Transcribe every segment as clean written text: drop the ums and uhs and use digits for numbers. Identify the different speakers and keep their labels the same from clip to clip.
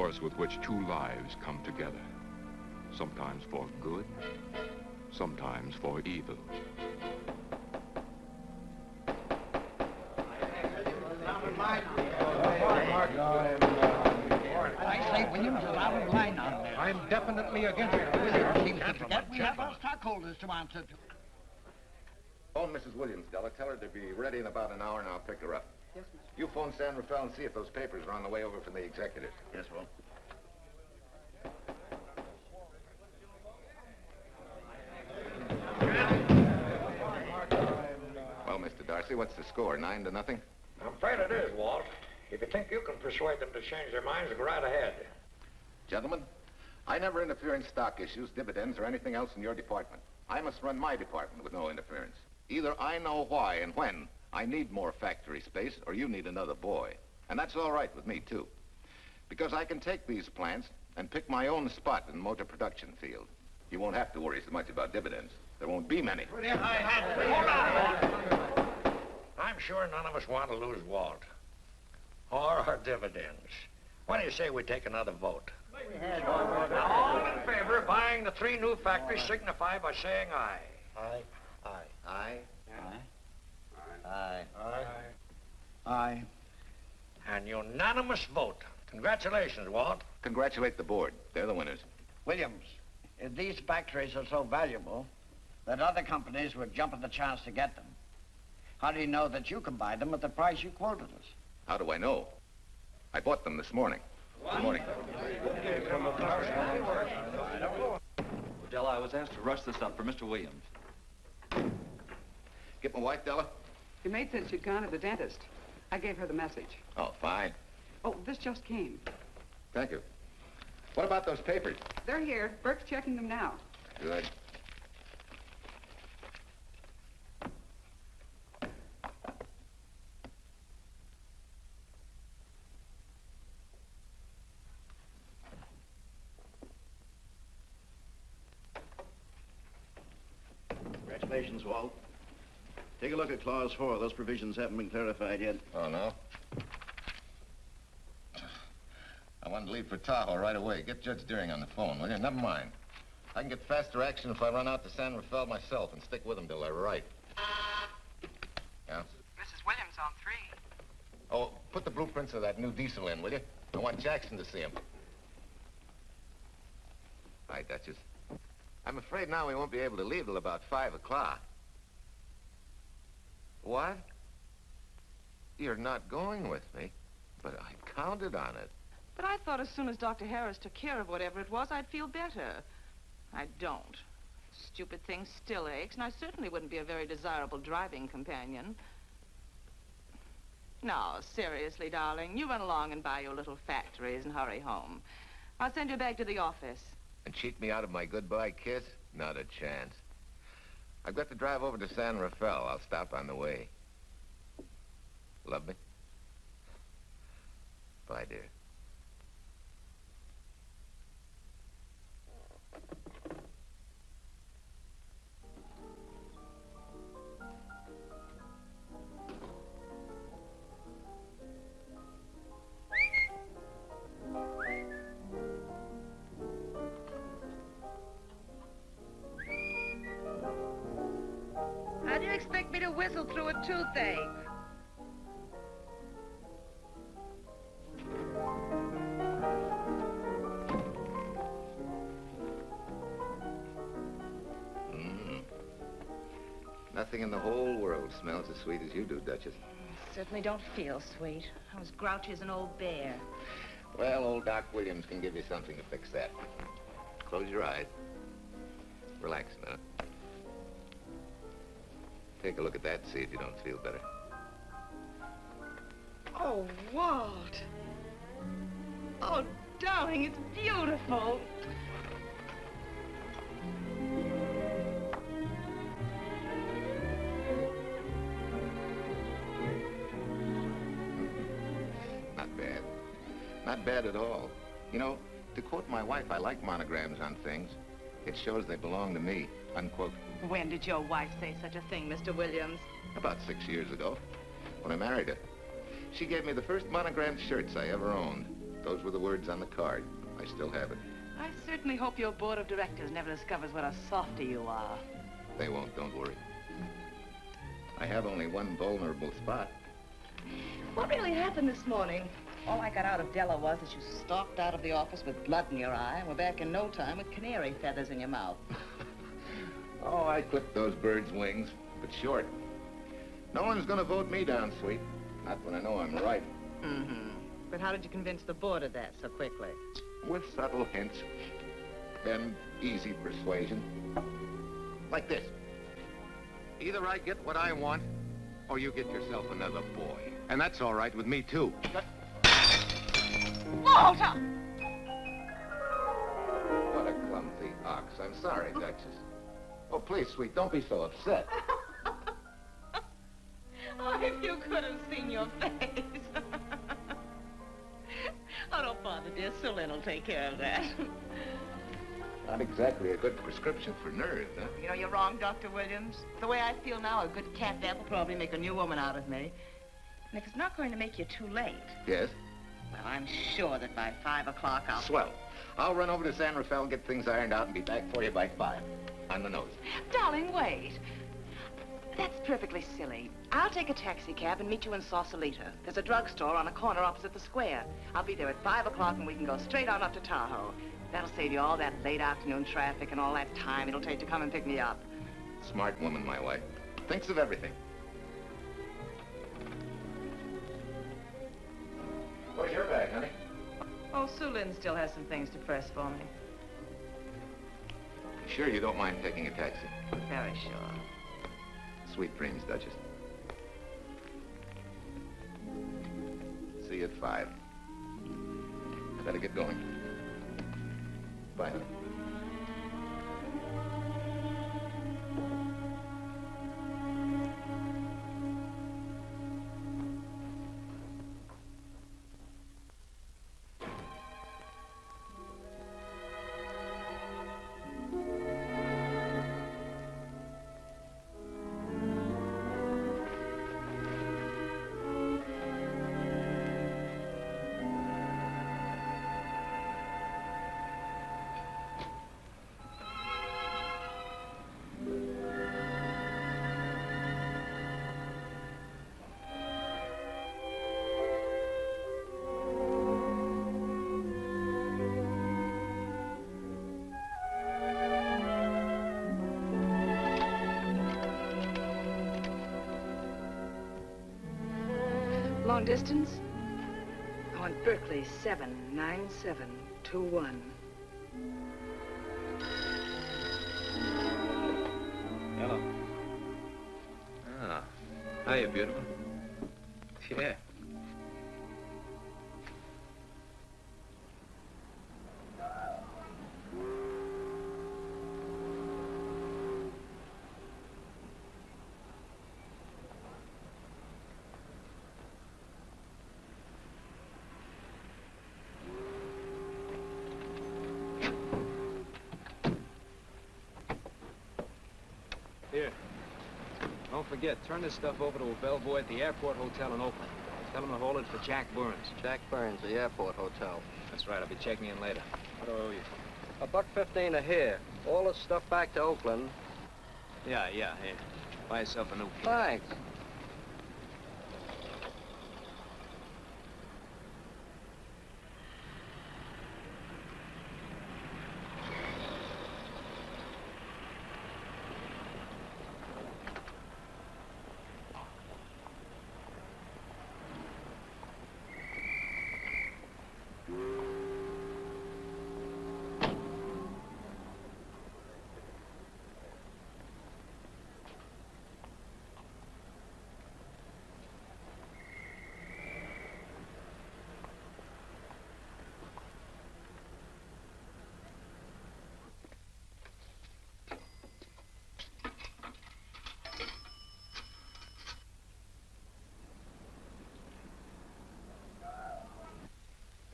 Speaker 1: force with which two lives come together. Sometimes for good, sometimes for evil.
Speaker 2: I say Williams is out of line on there.
Speaker 3: I'm definitely against it.
Speaker 2: Williams seems to forget we have our stockholders to answer to.
Speaker 4: Phone Mrs. Williams, Della. Tell her to be ready in about an hour and I'll pick her up.
Speaker 5: Yes, Mr.
Speaker 4: You phone San Rafael and see if those papers are on the way over from the executive.
Speaker 6: Yes, Will.
Speaker 4: Well, Mr. Darcy, what's the score? 9-0?
Speaker 3: I'm afraid it is, Walt. If you think you can persuade them to change their minds, go right ahead.
Speaker 4: Gentlemen, I never interfere in stock issues, dividends, or anything else in your department. I must run my department with no interference. Either I know why and when I need more factory space, or you need another boy. And that's all right with me, too. Because I can take these plants and pick my own spot in the motor production field. You won't have to worry so much about dividends. There won't be many.
Speaker 3: Hold on. I'm sure none of us want to lose Walt. Or our dividends. What do you say we take another vote? All in favor of buying the 3 new factories signify by saying aye.
Speaker 6: Aye. Aye.
Speaker 4: Aye?
Speaker 6: Aye.
Speaker 3: Aye.
Speaker 2: Aye.
Speaker 3: And unanimous vote. Congratulations, Walt.
Speaker 4: Congratulate the board. They're the winners.
Speaker 2: Williams, if these factories are so valuable that other companies would jump at the chance to get them, how do you know that you can buy them at the price you quoted us?
Speaker 4: How do I know? I bought them this morning. Good morning.
Speaker 7: Della, I was asked to rush this up for Mr. Williams.
Speaker 4: Get my wife, Della?
Speaker 5: Your maid said she'd gone to the dentist. I gave her the message.
Speaker 4: Oh, fine.
Speaker 5: Oh, this just came.
Speaker 4: Thank you. What about those papers?
Speaker 5: They're here. Burke's checking them now.
Speaker 4: Good.
Speaker 6: Congratulations, Walt. Take a look at Clause 4. Those provisions haven't been clarified yet.
Speaker 4: Oh, no? I want to leave for Tahoe right away. Get Judge Deering on the phone, will you? Never mind. I can get faster action if I run out to San Rafael myself and stick with them till they're right. Yeah?
Speaker 5: Mrs. Williams on 3.
Speaker 4: Oh, put the blueprints of that new diesel in, will you? I want Jackson to see him. Hi, Duchess. I'm afraid now we won't be able to leave till about 5 o'clock. What? You're not going with me, but I counted on it.
Speaker 8: But I thought as soon as Dr. Harris took care of whatever it was, I'd feel better. I don't. Stupid thing still aches, and I certainly wouldn't be a very desirable driving companion. No, seriously, darling, you run along and buy your little factories and hurry home. I'll send you back to the office.
Speaker 4: And cheat me out of my goodbye kiss? Not a chance. I've got to drive over to San Rafael. I'll stop on the way. Love me? Bye, dear.
Speaker 8: How do you expect me to whistle through a toothache?
Speaker 4: Nothing in the whole world smells as sweet as you do, Duchess.
Speaker 8: Certainly don't feel sweet. I was grouchy as an old bear.
Speaker 4: Well, old Doc Williams can give you something to fix that. Close your eyes. Relax a minute. Take a look at that and see if you don't feel better.
Speaker 8: Oh, Walt. Oh, darling, it's beautiful.
Speaker 4: Not bad. Not bad at all. You know, to quote my wife, I like monograms on things. It shows they belong to me, unquote.
Speaker 8: When did your wife say such a thing, Mr. Williams?
Speaker 4: About 6 years ago, when I married her. She gave me the first monogrammed shirts I ever owned. Those were the words on the card. I still have it.
Speaker 8: I certainly hope your board of directors never discovers what a softy you are.
Speaker 4: They won't, don't worry. I have only one vulnerable spot.
Speaker 8: What really happened this morning? All I got out of Della was that you stalked out of the office with blood in your eye and were back in no time with canary feathers in your mouth.
Speaker 4: Oh, I clipped those birds' wings, but short. No one's gonna vote me down, sweet. Not when I know I'm right.
Speaker 8: Mm-hmm. But how did you convince the board of that so quickly?
Speaker 4: With subtle hints and easy persuasion. Like this. Either I get what I want, or you get yourself another boy. And that's all right with me, too.
Speaker 8: Walter!
Speaker 4: What a clumsy ox. I'm sorry, Duchess. Oh, please, sweet, don't be so upset.
Speaker 8: Oh, if you could have seen your face. Oh, don't bother, dear. Sulin will take care of that.
Speaker 4: Not exactly a good prescription for nerves, huh?
Speaker 8: You know, you're wrong, Dr. Williams. The way I feel now, a good cat nap will probably make a new woman out of me. And if it's not going to make you too late...
Speaker 4: Yes?
Speaker 8: Well, I'm sure that by 5 o'clock I'll...
Speaker 4: Swell. I'll run over to San Rafael, get things ironed out, and be back for you by 5. On the nose.
Speaker 8: Darling, wait. That's perfectly silly. I'll take a taxi cab and meet you in Sausalito. There's a drugstore on a corner opposite the square. I'll be there at 5 o'clock and we can go straight on up to Tahoe. That'll save you all that late afternoon traffic and all that time it'll take to come and pick me up.
Speaker 4: Smart woman, my wife. Thinks of everything. Where's your bag, honey?
Speaker 8: Oh, Sue Lynn still has some things to press for me.
Speaker 4: Sure you don't mind taking a taxi?
Speaker 8: Very sure.
Speaker 4: Sweet dreams, Duchess. See you at 5. I better get going. Bye, honey.
Speaker 5: Long distance? I want Berkeley 79721.
Speaker 9: Hello. Ah. Hiya, beautiful. Yeah. Here. Don't forget, turn this stuff over to a bellboy at the airport hotel in Oakland. Tell him to hold it for Jack Burns.
Speaker 10: Jack Burns, the airport hotel.
Speaker 9: That's right, I'll be checking in later. What do I owe you?
Speaker 10: $1.15 a hair. All this stuff back to Oakland.
Speaker 9: Yeah, here. Buy yourself a new kit.
Speaker 10: Thanks.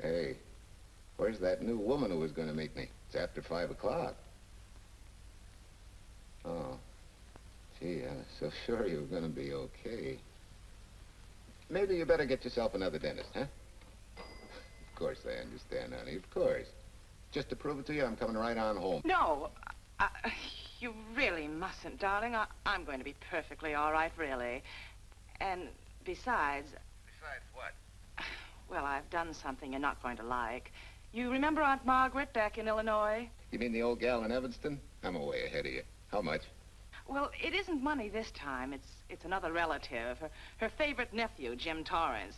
Speaker 4: Hey, where's that new woman who was going to meet me? It's after 5 o'clock. Oh. Gee, I was so sure you were going to be okay. Maybe you better get yourself another dentist, huh? Of course I understand, honey, of course. Just to prove it to you, I'm coming right on home.
Speaker 8: No, you really mustn't, darling. I'm going to be perfectly all right, really. And besides...
Speaker 4: Besides what?
Speaker 8: Well, I've done something you're not going to like. You remember Aunt Margaret back in Illinois?
Speaker 4: You mean the old gal in Evanston? I'm way ahead of you. How much?
Speaker 8: Well, it isn't money this time. It's another relative. Her favorite nephew, Jim Torrance.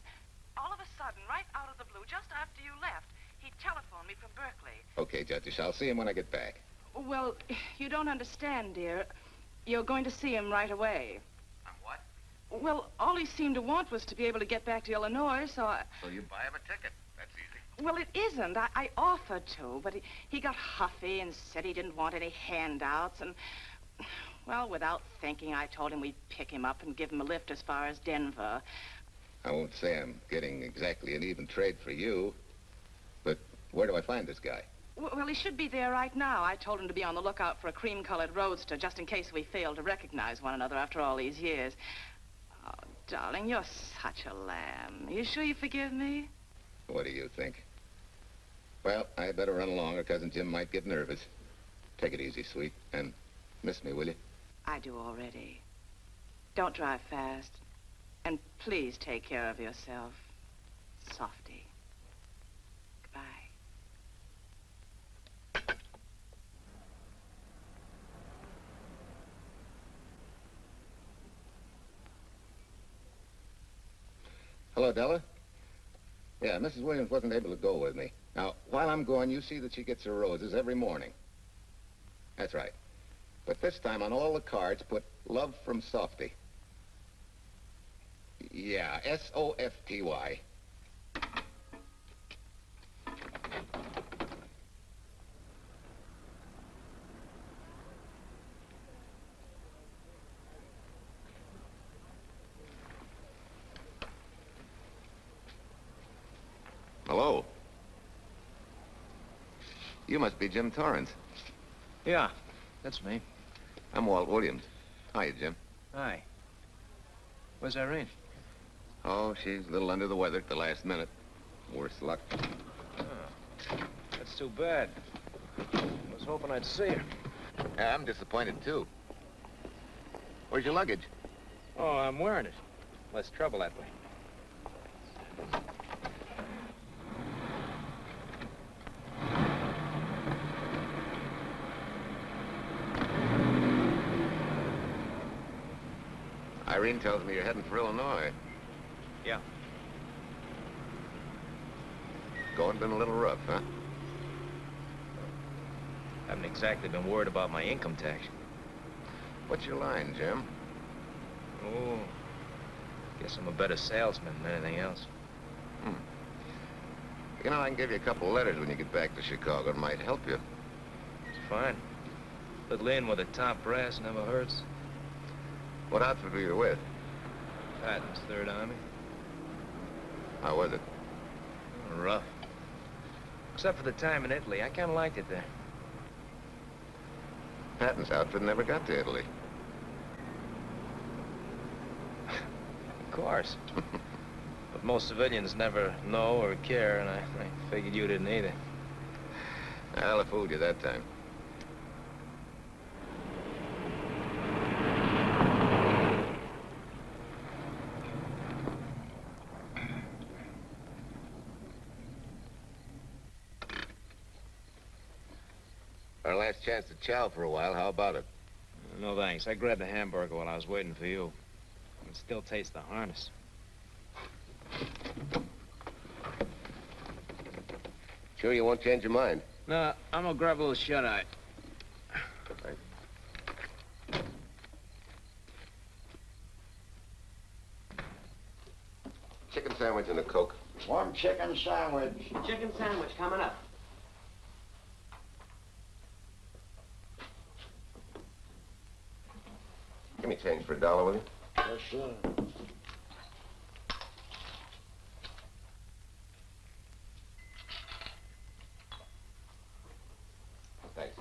Speaker 8: All of a sudden, right out of the blue, just after you left, he telephoned me from Berkeley.
Speaker 4: Okay, Judge, I'll see him when I get back.
Speaker 8: Well, you don't understand, dear. You're going to see him right away.
Speaker 4: What?
Speaker 8: Well, all he seemed to want was to be able to get back to Illinois, so I...
Speaker 4: So you buy him a ticket. That's easy.
Speaker 8: Well, it isn't. I offered to, but he got huffy and said he didn't want any handouts, and... Well, without thinking, I told him we'd pick him up and give him a lift as far as Denver.
Speaker 4: I won't say I'm getting exactly an even trade for you, but where do I find this guy?
Speaker 8: Well, he should be there right now. I told him to be on the lookout for a cream-colored roadster, just in case we failed to recognize one another after all these years. Oh, darling, you're such a lamb. You sure you forgive me?
Speaker 4: What do you think? Well, I better run along or Cousin Jim might get nervous. Take it easy, sweet, and miss me, will you?
Speaker 8: I do already. Don't drive fast. And please take care of yourself. Softy. Goodbye.
Speaker 4: Hello, Della? Yeah, Mrs. Williams wasn't able to go with me. Now, while I'm gone, you see that she gets her roses every morning. That's right. But this time on all the cards, put love from Softy. Yeah, S-O-F-T-Y. Hello. You must be Jim Torrance.
Speaker 9: Yeah, that's me.
Speaker 4: I'm Walt Williams. Hiya, Jim.
Speaker 9: Hi. Where's Irene?
Speaker 4: Oh, she's a little under the weather at the last minute. Worse luck.
Speaker 9: Oh, that's too bad. I was hoping I'd see her.
Speaker 4: Yeah, I'm disappointed, too. Where's your luggage?
Speaker 9: Oh, I'm wearing it. Less trouble that way.
Speaker 4: Irene tells me you're heading for Illinois.
Speaker 9: Yeah.
Speaker 4: Going been a little rough, huh?
Speaker 9: Haven't exactly been worried about my income tax.
Speaker 4: What's your line, Jim?
Speaker 9: Oh, guess I'm a better salesman than anything else.
Speaker 4: You know, I can give you a couple letters when you get back to Chicago. It might help you.
Speaker 9: It's fine. Little in with the top brass never hurts.
Speaker 4: What outfit were you with?
Speaker 9: Patton's Third Army.
Speaker 4: How was it?
Speaker 9: Rough. Except for the time in Italy. I kind of liked it there.
Speaker 4: Patton's outfit never got to Italy.
Speaker 9: Of course. But most civilians never know or care, and I figured you didn't either.
Speaker 4: Well, I fooled you that time. Our last chance to chow for a while. How about it?
Speaker 9: No, thanks. I grabbed a hamburger while I was waiting for you. I can still taste the harness.
Speaker 4: Sure you won't change your mind?
Speaker 9: No, I'm gonna grab a little shut-eye.
Speaker 4: Chicken sandwich and a Coke.
Speaker 2: Warm chicken sandwich.
Speaker 5: Chicken sandwich coming up.
Speaker 4: Give me change for $1, will you?
Speaker 2: Yes, sir.
Speaker 4: Thanks.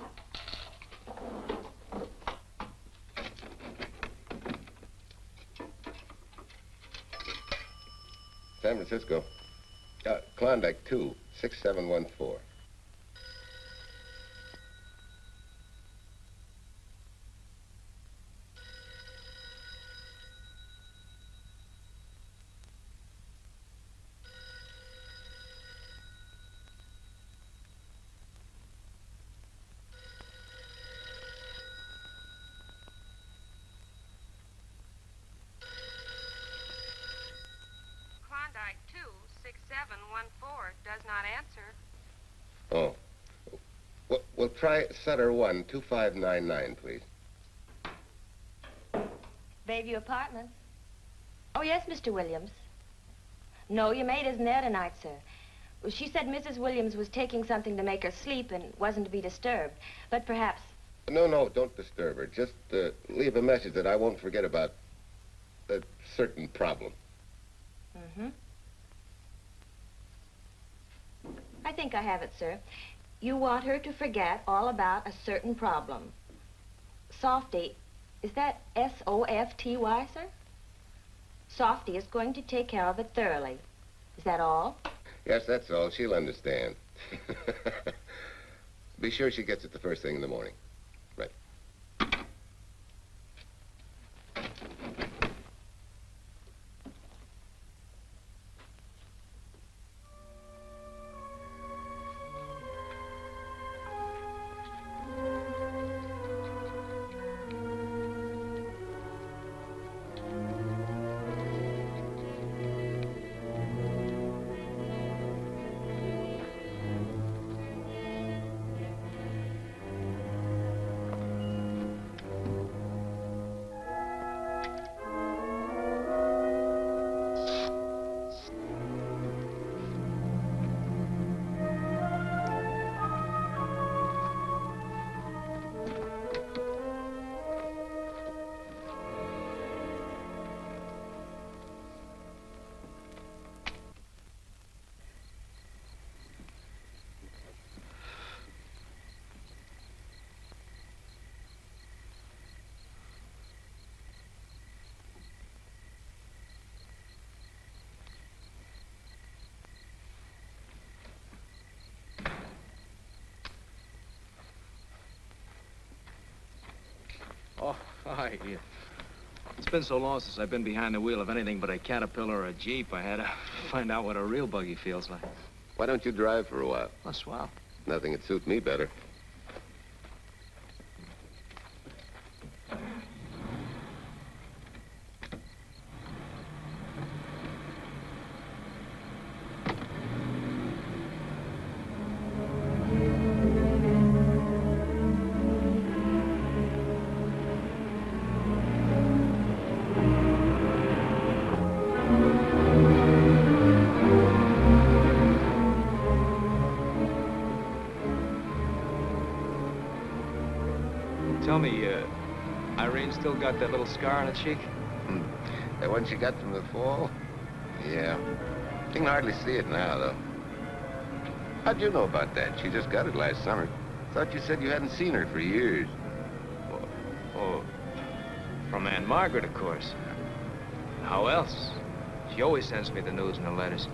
Speaker 4: San Francisco.
Speaker 11: Klondike 2, 6714.
Speaker 12: Klondike 26714 does not answer.
Speaker 11: Oh. We'll try Sutter 1, 2599, please.
Speaker 13: Bayview Apartments. Oh, yes, Mr. Williams. No, your maid isn't there tonight, sir. Well, she said Mrs. Williams was taking something to make her sleep and wasn't to be disturbed. But perhaps...
Speaker 11: No, don't disturb her. Just leave a message that I won't forget about a certain problem.
Speaker 13: Mm-hmm. I think I have it, sir. You want her to forget all about a certain problem. Softy, is that S-O-F-T-Y, sir? Softy is going to take care of it thoroughly. Is that all?
Speaker 11: Yes, that's all. She'll understand. Be sure she gets it the first thing in the morning. Right.
Speaker 9: Oh, hi. It's been so long since I've been behind the wheel of anything but a Caterpillar or a Jeep, I had to find out what a real buggy feels like.
Speaker 11: Why don't you drive for a while?
Speaker 9: Oh, swell.
Speaker 11: Nothing would suit me better.
Speaker 9: Tell me, Irene still got that little scar on her cheek?
Speaker 11: That one she got from the fall? Yeah. You can hardly see it now, though. How'd you know about that? She just got it last summer. Thought you said you hadn't seen her for years.
Speaker 9: Oh, from Aunt Margaret, of course. How else? She always sends me the news in her letters.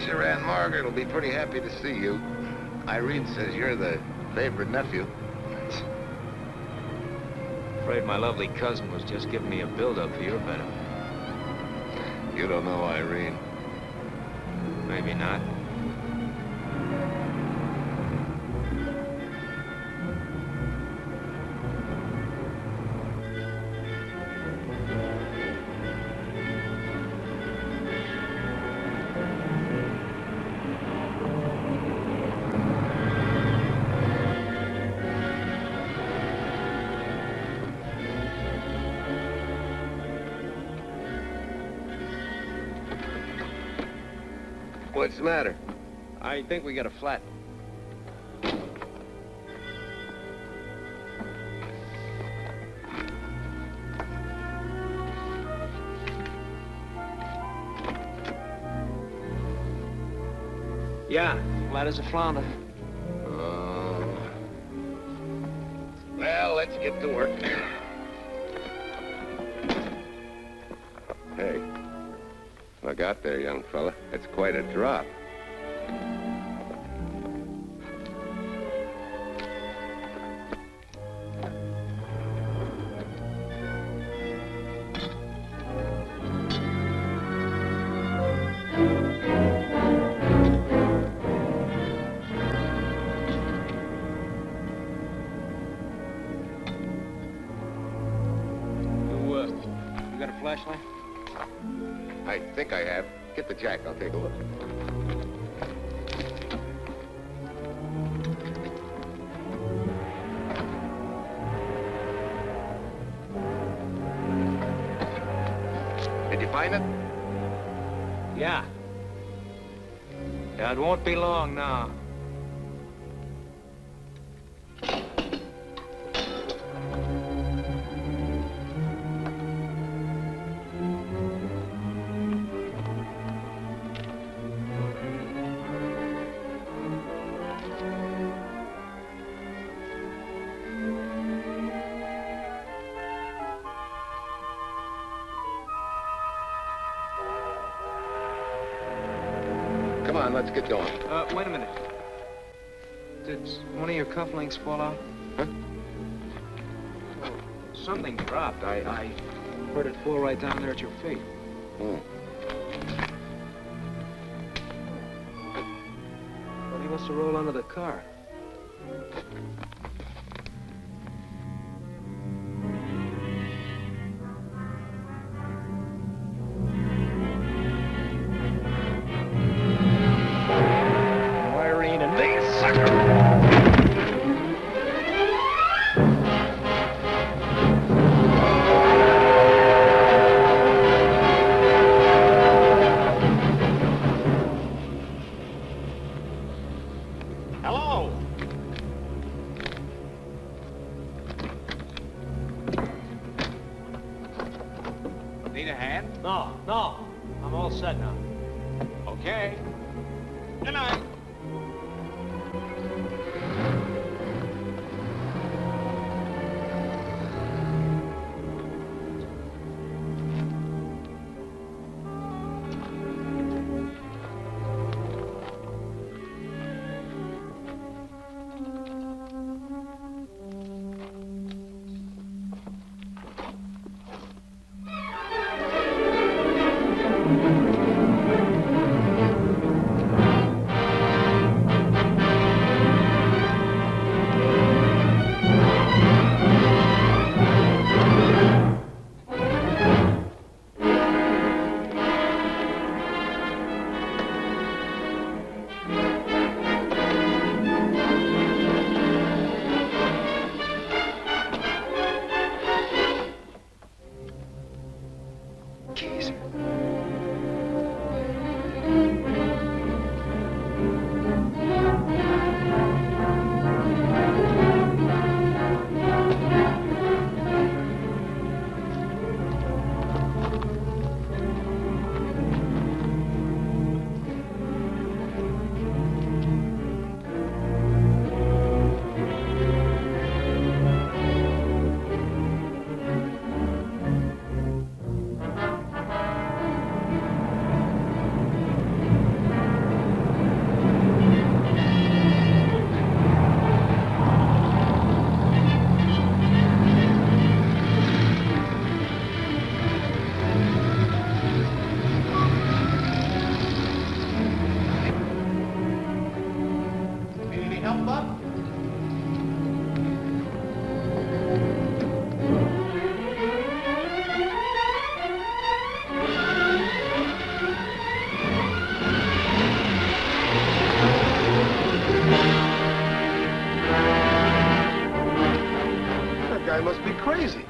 Speaker 11: Your Aunt Margaret will be pretty happy to see you. Irene says you're the favorite nephew.
Speaker 9: Afraid my lovely cousin was just giving me a build-up for your benefit.
Speaker 11: You don't know Irene.
Speaker 9: Maybe not.
Speaker 11: What's the matter?
Speaker 9: I think we got a flat. Yeah, flat as a flounder.
Speaker 11: Well, let's get to work. Hey, look out there, young fella. It's quite a drop.
Speaker 9: You got a flashlight?
Speaker 11: I think I have. Get the jack. I'll take a look. Did you find it?
Speaker 9: Yeah. Yeah, it won't be long now.
Speaker 11: Come on, let's get going.
Speaker 9: Wait a minute. Did one of your cufflinks fall out?
Speaker 11: Huh?
Speaker 9: Oh, something dropped. I heard it fall right down there at your feet.
Speaker 11: Hmm.
Speaker 9: Well, he must have rolled under the car.
Speaker 3: Hello?
Speaker 9: Need a hand?
Speaker 10: No. I'm all set now.
Speaker 9: Okay. Good night.
Speaker 6: Guy must be crazy.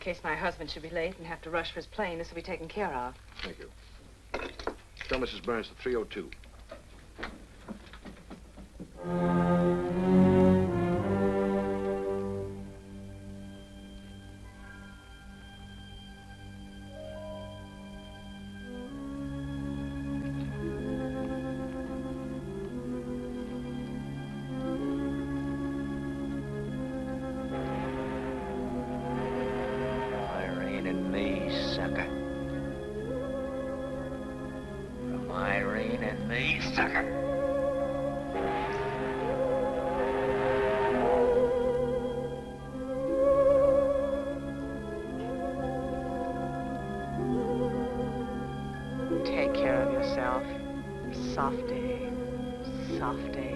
Speaker 5: case my husband should be late and have to rush for his plane. This will be taken care of.
Speaker 6: Thank you. Tell Mrs. Burns to 302.
Speaker 3: Irene and me, sucker. From Irene and me, sucker.
Speaker 8: Take care of yourself. Softy. Softy.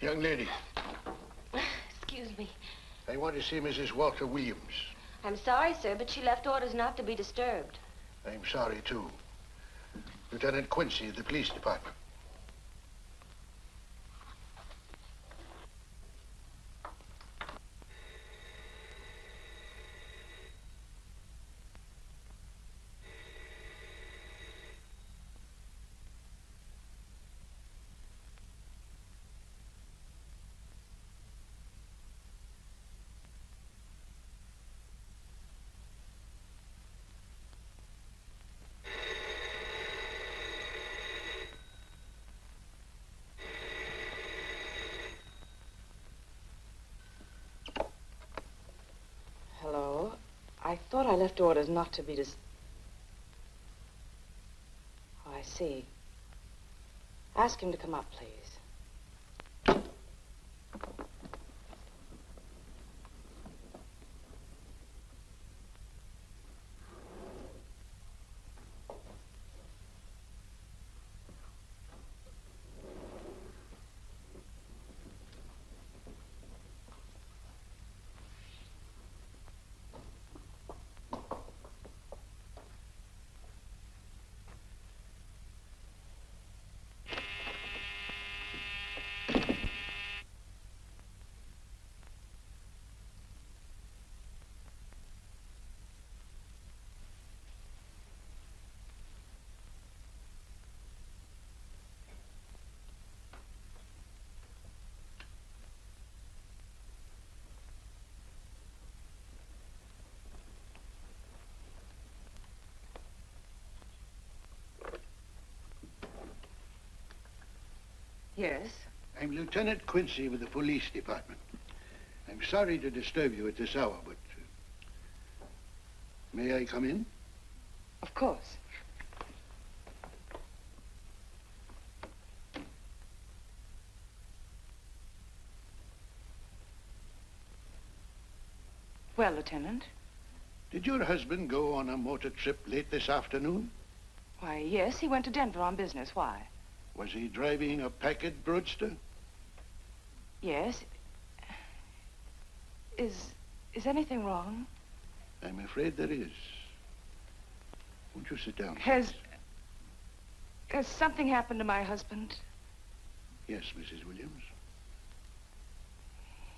Speaker 14: Young lady,
Speaker 13: Excuse me.
Speaker 14: I want to see Mrs. Walter Williams.
Speaker 13: I'm sorry, sir, but she left orders not to be disturbed.
Speaker 14: I'm sorry, too. Lieutenant Quincy of the police department.
Speaker 5: Hello? I thought I left orders not to be Oh, I see. Ask him to come up, please.
Speaker 8: Yes?
Speaker 14: I'm Lieutenant Quincy with the police department. I'm sorry to disturb you at this hour, but... may I come in?
Speaker 8: Of course. Well, Lieutenant?
Speaker 14: Did your husband go on a motor trip late this afternoon?
Speaker 8: Why, yes, he went to Denver on business. Why?
Speaker 14: Was he driving a packet roadster?
Speaker 8: Yes. Is anything wrong?
Speaker 14: I'm afraid there is. Won't you sit down?
Speaker 8: Has something happened to my husband?
Speaker 14: Yes, Mrs. Williams.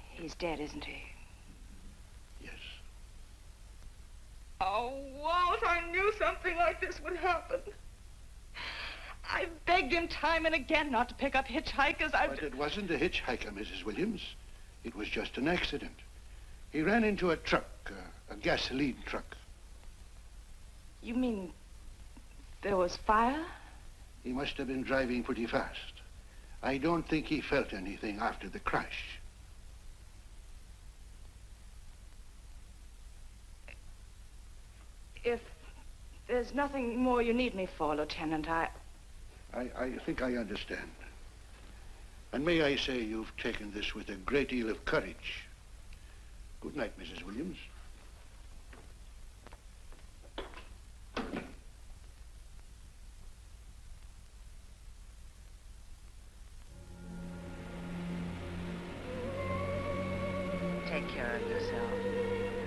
Speaker 8: He's dead, isn't he?
Speaker 14: Yes.
Speaker 8: Oh, Walt, I knew something like this would happen. I begged him time and again not to pick up hitchhikers.
Speaker 14: But it wasn't a hitchhiker, Mrs. Williams. It was just an accident. He ran into a truck, a gasoline truck.
Speaker 8: You mean there was fire?
Speaker 14: He must have been driving pretty fast. I don't think he felt anything after the crash.
Speaker 8: If there's nothing more you need me for, Lieutenant, I
Speaker 14: think I understand. And may I say you've taken this with a great deal of courage. Good night, Mrs. Williams.
Speaker 8: take care of yourself.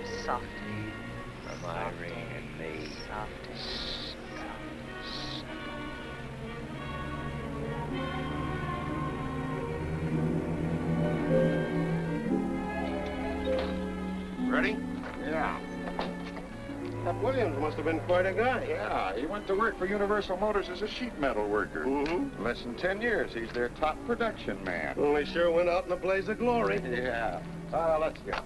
Speaker 8: You're softy.
Speaker 9: From Irene and me.
Speaker 8: Softy.
Speaker 15: Ready?
Speaker 4: Yeah.
Speaker 15: That Williams must have been quite a guy.
Speaker 4: Yeah, he went to work for Universal Motors as a sheet metal worker.
Speaker 15: Mm-hmm.
Speaker 4: Less than 10 years, he's their top production man.
Speaker 15: Well, he sure went out in a blaze of glory.
Speaker 4: Yeah. Let's go.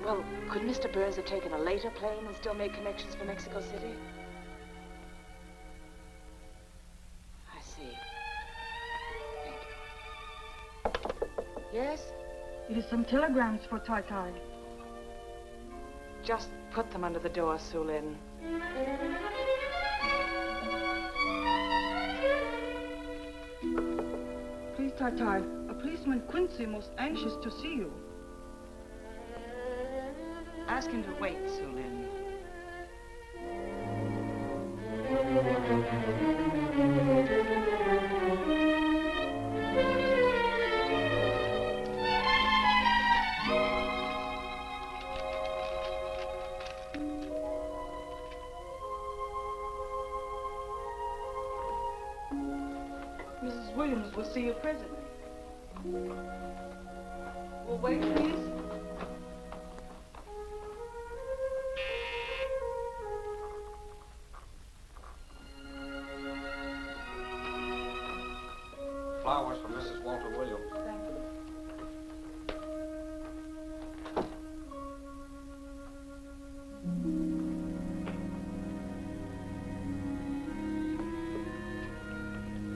Speaker 8: Well, could Mr. Burns have taken a later plane and still made connections for Mexico City? I see. Thank you. Yes?
Speaker 16: It is some telegrams for Tai.
Speaker 8: Just put them under the door, Sulin.
Speaker 16: Please, Tai, a policeman Quincy most anxious to see you.
Speaker 8: Ask him to wait, Sulin.
Speaker 16: Mrs. Williams will see you presently. Will wait, please.
Speaker 15: Flowers for Mrs. Walter Williams.
Speaker 16: Thank you.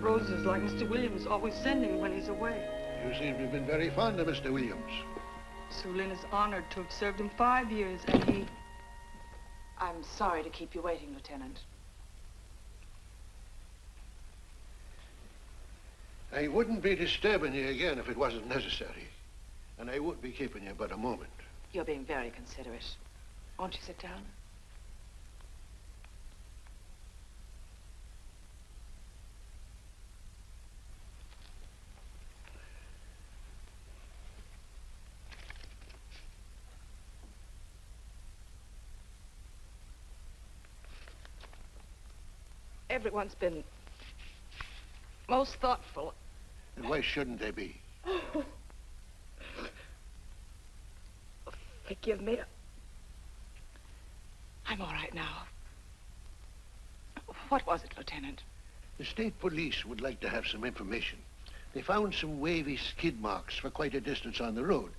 Speaker 16: Roses like Mr. Williams always sending when he's away.
Speaker 14: You seem to have been very fond of Mr. Williams.
Speaker 16: Sulin is honored to have served him 5 years, and he...
Speaker 8: I'm sorry to keep you waiting, Lieutenant.
Speaker 14: I wouldn't be disturbing you again if it wasn't necessary. And I would be keeping you but a moment.
Speaker 8: You're being very considerate. Won't you sit down? Everyone's been most thoughtful.
Speaker 14: And why shouldn't they be?
Speaker 8: Forgive me. I'm all right now. What was it, Lieutenant?
Speaker 14: The state police would like to have some information. They found some wavy skid marks for quite a distance on the road,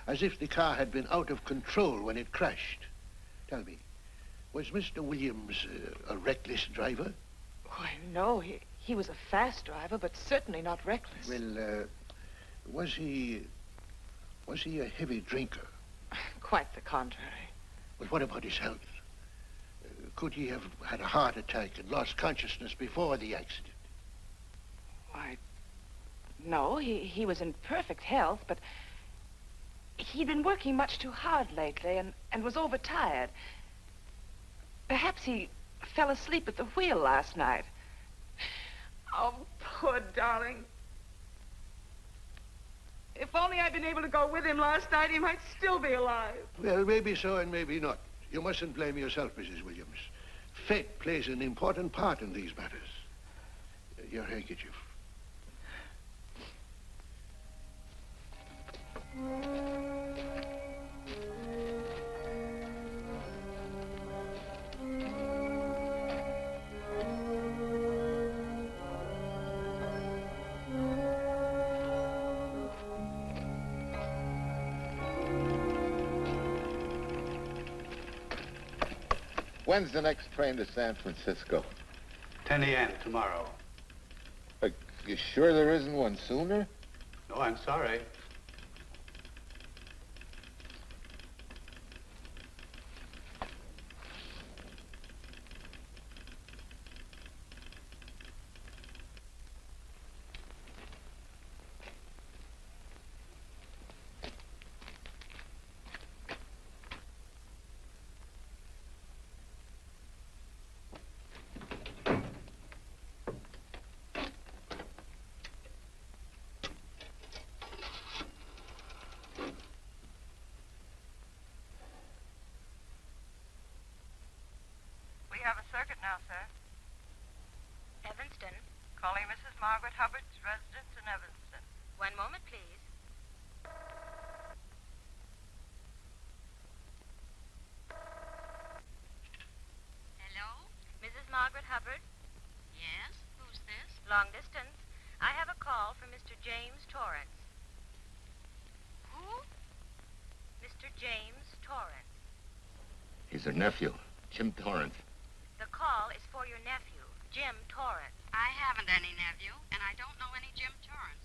Speaker 14: as if the car had been out of control when it crashed. Tell me, was Mr. Williams a reckless driver?
Speaker 8: Why, no. He was a fast driver, but certainly not reckless.
Speaker 14: Well, was he a heavy drinker?
Speaker 8: Quite the contrary.
Speaker 14: But what about his health? Could he have had a heart attack and lost consciousness before the accident?
Speaker 8: Why, no. He was in perfect health, but he'd been working much too hard lately and was overtired. Perhaps he fell asleep at the wheel last night. Oh, poor darling. If only I'd been able to go with him last night, he might still be alive.
Speaker 14: Well, maybe so and maybe not. You mustn't blame yourself, Mrs. Williams. Fate plays an important part in these matters. Your handkerchief.
Speaker 11: When's the next train to San Francisco?
Speaker 17: 10 a.m. tomorrow.
Speaker 11: You sure there isn't one sooner?
Speaker 17: No, I'm sorry.
Speaker 12: We have a circuit now, sir.
Speaker 13: Evanston.
Speaker 12: Calling Mrs. Margaret Hubbard's residence in Evanston.
Speaker 13: One moment, please. Hello? Mrs. Margaret Hubbard? Yes? Who's this? Long distance. I have a call from Mr. James Torrance. Who? Mr. James Torrance.
Speaker 11: He's her nephew, Jim Torrance.
Speaker 13: The call is for your nephew, Jim Torrance.
Speaker 12: I haven't any nephew, and I don't know any Jim Torrance.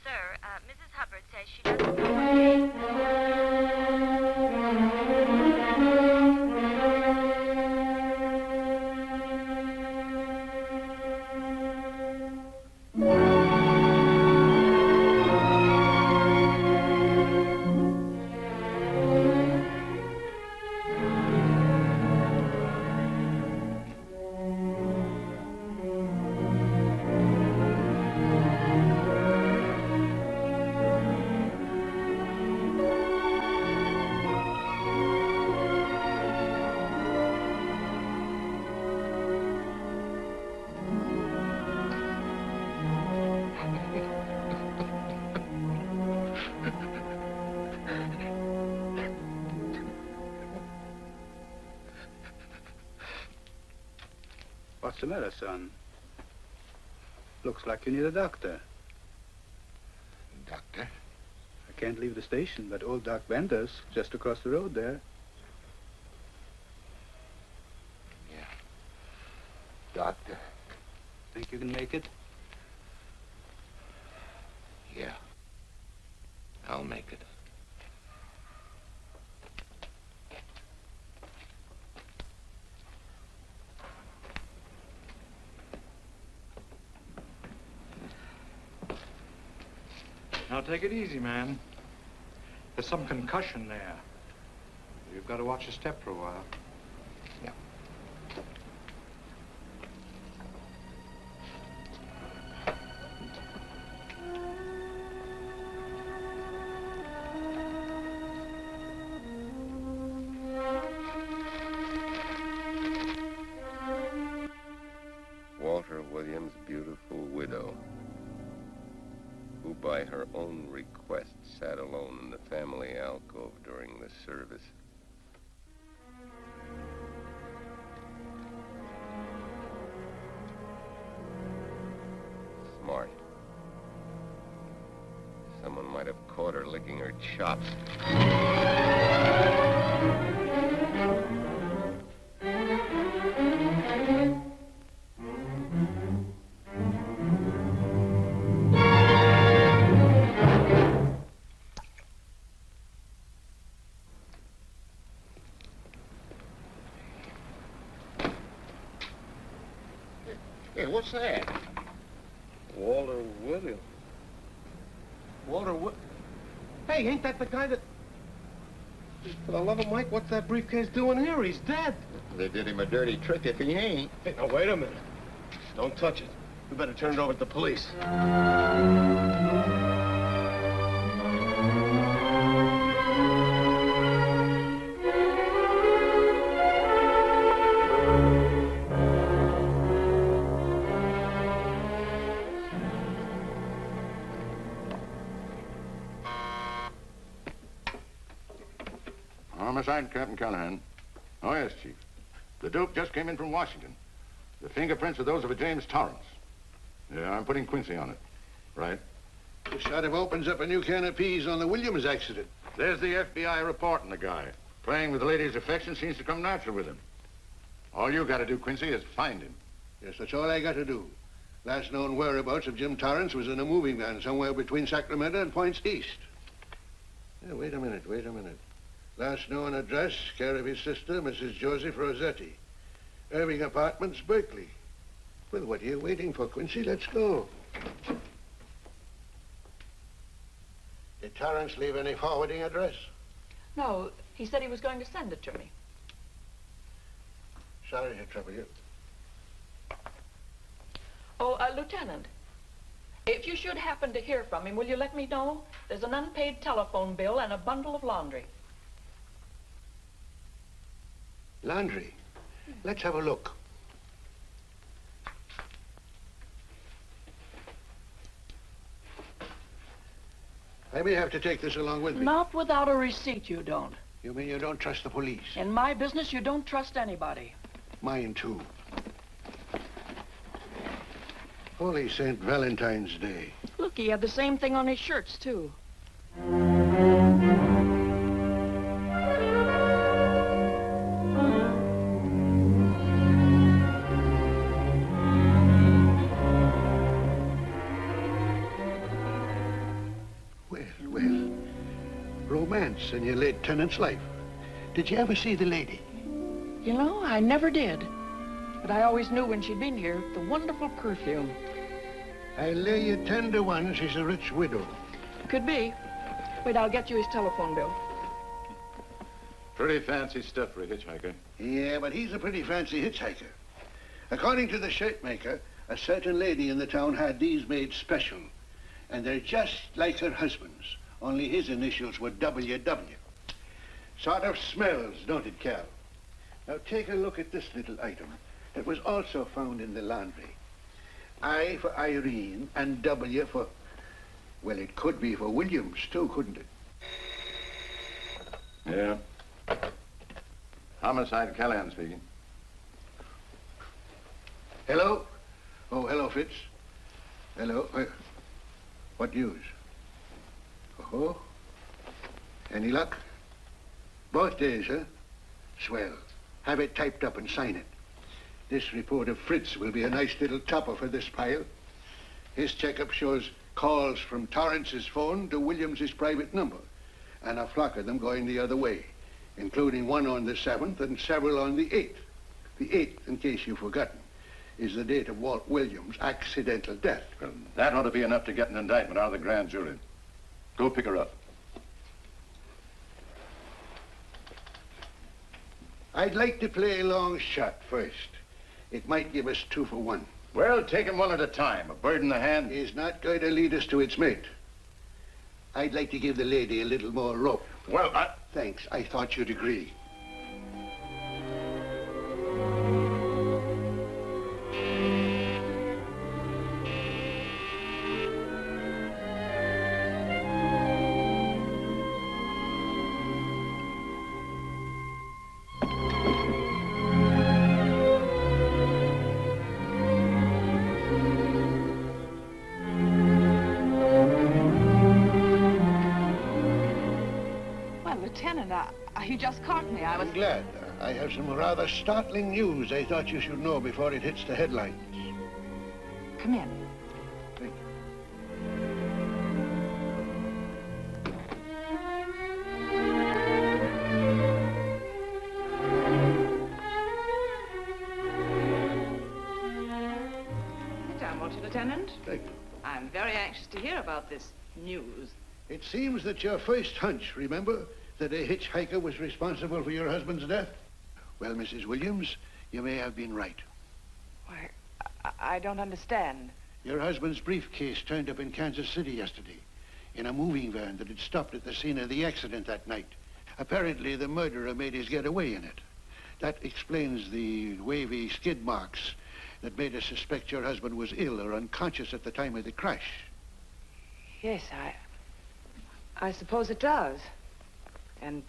Speaker 13: Sir, Mrs. Hubbard says she doesn't know what James...
Speaker 17: What's the matter, son? Looks like you need a doctor.
Speaker 11: Doctor?
Speaker 17: I can't leave the station, but old Doc Bender's just across the road there.
Speaker 11: Yeah. Doctor?
Speaker 17: Think you can make it?
Speaker 11: Yeah. I'll make it.
Speaker 9: Now take it easy, man.
Speaker 3: There's some concussion there. You've got to watch your step for a while.
Speaker 14: Yeah.
Speaker 11: Walter Williams' beautiful widow, who by her own request sat alone in the family alcove during the service. Smart. Someone might have caught her licking her chops.
Speaker 14: Hey, what's that?
Speaker 17: Walter Williams.
Speaker 15: Hey, ain't that the guy that... For the love of Mike, what's that briefcase doing here? He's dead.
Speaker 14: They did him a dirty trick if he ain't.
Speaker 15: Hey, now, wait a minute. Don't touch it. We better turn it over to the police.
Speaker 4: Homicide, Captain Callahan. Oh, yes, Chief. The dope just came in from Washington. The fingerprints are those of a James Torrance. Yeah, I'm putting Quincy on it. Right.
Speaker 14: This sort of opens up a new can of peas on the Williams accident.
Speaker 4: There's the FBI reporting the guy. Playing with the lady's affection seems to come natural with him. All you got to do, Quincy, is find him.
Speaker 14: Yes, that's all I got to do. Last known whereabouts of Jim Torrance was in a moving van somewhere between Sacramento and Points East. Yeah, wait a minute. Last known address, care of his sister, Mrs. Joseph Rossetti. Irving Apartments, Berkeley. Well, what are you waiting for, Quincy? Let's go. Did Torrance leave any forwarding address?
Speaker 16: No, he said he was going to send it to me.
Speaker 14: Sorry to trouble you.
Speaker 16: Oh, Lieutenant, if you should happen to hear from him, will you let me know? There's an unpaid telephone bill and a bundle of laundry.
Speaker 14: Laundry? Let's have a look. I may have to take this along with me.
Speaker 16: Not without a receipt, you don't.
Speaker 14: You mean you don't trust the police?
Speaker 16: In my business, you don't trust anybody.
Speaker 14: Mine, too. Holy St. Valentine's Day.
Speaker 16: Look, he had the same thing on his shirts, too.
Speaker 14: Well, romance in your late tenant's life. Did you ever see the lady?
Speaker 16: You know, I never did. But I always knew when she'd been here, the wonderful perfume.
Speaker 14: I'll lay you 10 to 1 she's a rich widow.
Speaker 16: Could be. Wait, I'll get you his telephone bill.
Speaker 4: Pretty fancy stuff for a hitchhiker.
Speaker 14: Yeah, but he's a pretty fancy hitchhiker. According to the shirt maker, a certain lady in the town had these made special. And they're just like her husband's, only his initials were WW. Sort of smells, don't it, Cal? Now take a look at this little item. It was also found in the laundry. I for Irene and W for... Well, it could be for Williams, too, couldn't it?
Speaker 4: Yeah. Homicide, Callahan speaking.
Speaker 14: Hello? Oh, hello, Fitz. Hello. What news? Oh? Any luck? Both days, huh? Swell. Have it typed up and sign it. This report of Fritz will be a nice little topper for this pile. His checkup shows calls from Torrance's phone to Williams's private number, and a flock of them going the other way, including one on the 7th and several on the 8th. The 8th, in case you've forgotten, is the date of Walt Williams' accidental death.
Speaker 4: Well, that ought to be enough to get an indictment out of the grand jury. Go pick her up.
Speaker 14: I'd like to play a long shot first. It might give us 2 for 1.
Speaker 4: Well, take 'em one at a time. A bird in the hand
Speaker 14: is not going to lead us to its mate. I'd like to give the lady a little more rope.
Speaker 4: Well,
Speaker 14: Thanks. I thought you'd agree.
Speaker 8: You just caught me.
Speaker 14: I'm glad. I have some rather startling news I thought you should know before it hits the headlines.
Speaker 8: Come in.
Speaker 14: Thank
Speaker 8: Sit down, won't you, Lieutenant?
Speaker 14: Thank you.
Speaker 8: I'm very anxious to hear about this news.
Speaker 14: It seems that your first hunch, remember, that a hitchhiker was responsible for your husband's death? Well, Mrs. Williams, you may have been right.
Speaker 8: Why, I don't understand.
Speaker 14: Your husband's briefcase turned up in Kansas City yesterday in a moving van that had stopped at the scene of the accident that night. Apparently, the murderer made his getaway in it. That explains the wavy skid marks that made us suspect your husband was ill or unconscious at the time of the crash.
Speaker 8: Yes, I suppose it does. And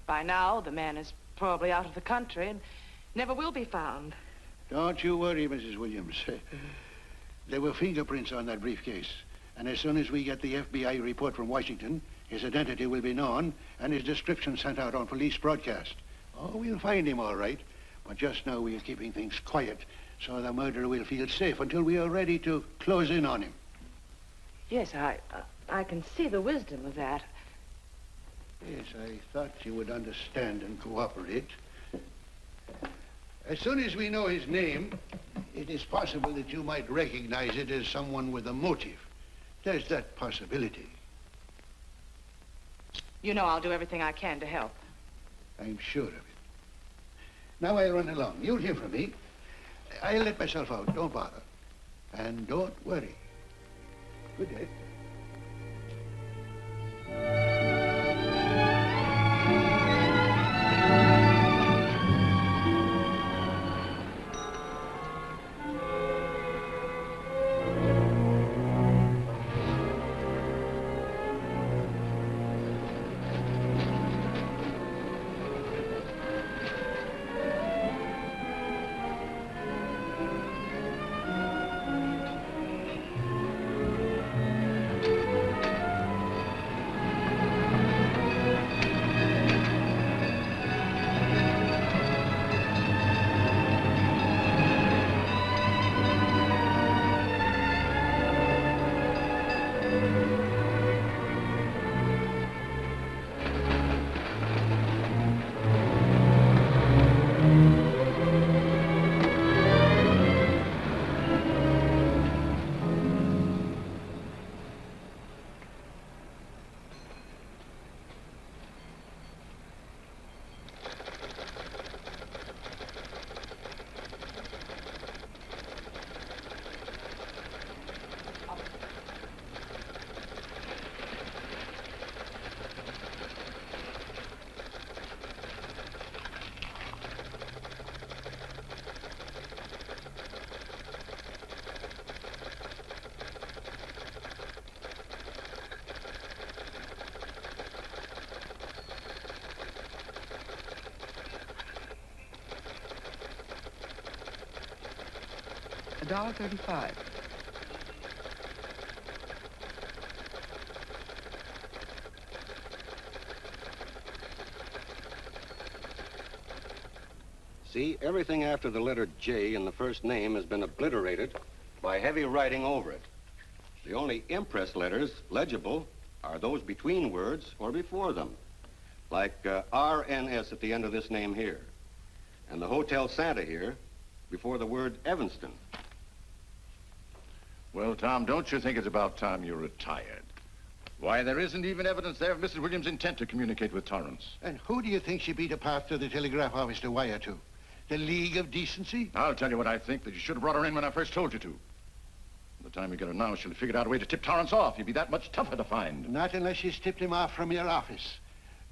Speaker 8: by now, the man is probably out of the country and never will be found.
Speaker 14: Don't you worry, Mrs. Williams. There were fingerprints on that briefcase. And as soon as we get the FBI report from Washington, his identity will be known and his description sent out on police broadcast. Oh, we'll find him all right. But just now we are keeping things quiet so the murderer will feel safe until we are ready to close in on him.
Speaker 8: Yes, I can see the wisdom of that.
Speaker 14: Yes, I thought you would understand and cooperate. As soon as we know his name, it is possible that you might recognize it as someone with a motive. There's that possibility.
Speaker 8: You know I'll do everything I can to help.
Speaker 14: I'm sure of it. Now I'll run along. You'll hear from me. I'll let myself out. Don't bother. And don't worry. Good day.
Speaker 8: $1.35.
Speaker 18: See, everything after the letter J in the first name has been obliterated by heavy writing over it. The only impress letters legible are those between words or before them, like RNS at the end of this name here, and the Hotel Santa here before the word Evanston.
Speaker 4: Well, Tom, don't you think it's about time you retired? Why, there isn't even evidence there of Mrs. Williams' intent to communicate with Torrance.
Speaker 14: And who do you think she beat a path to the telegraph office to wire to? The League of Decency?
Speaker 4: I'll tell you what I think, that you should have brought her in when I first told you to. By the time we get her now, she'll have figured out a way to tip Torrance off. He'll be that much tougher to find.
Speaker 14: Not unless she's tipped him off from your office.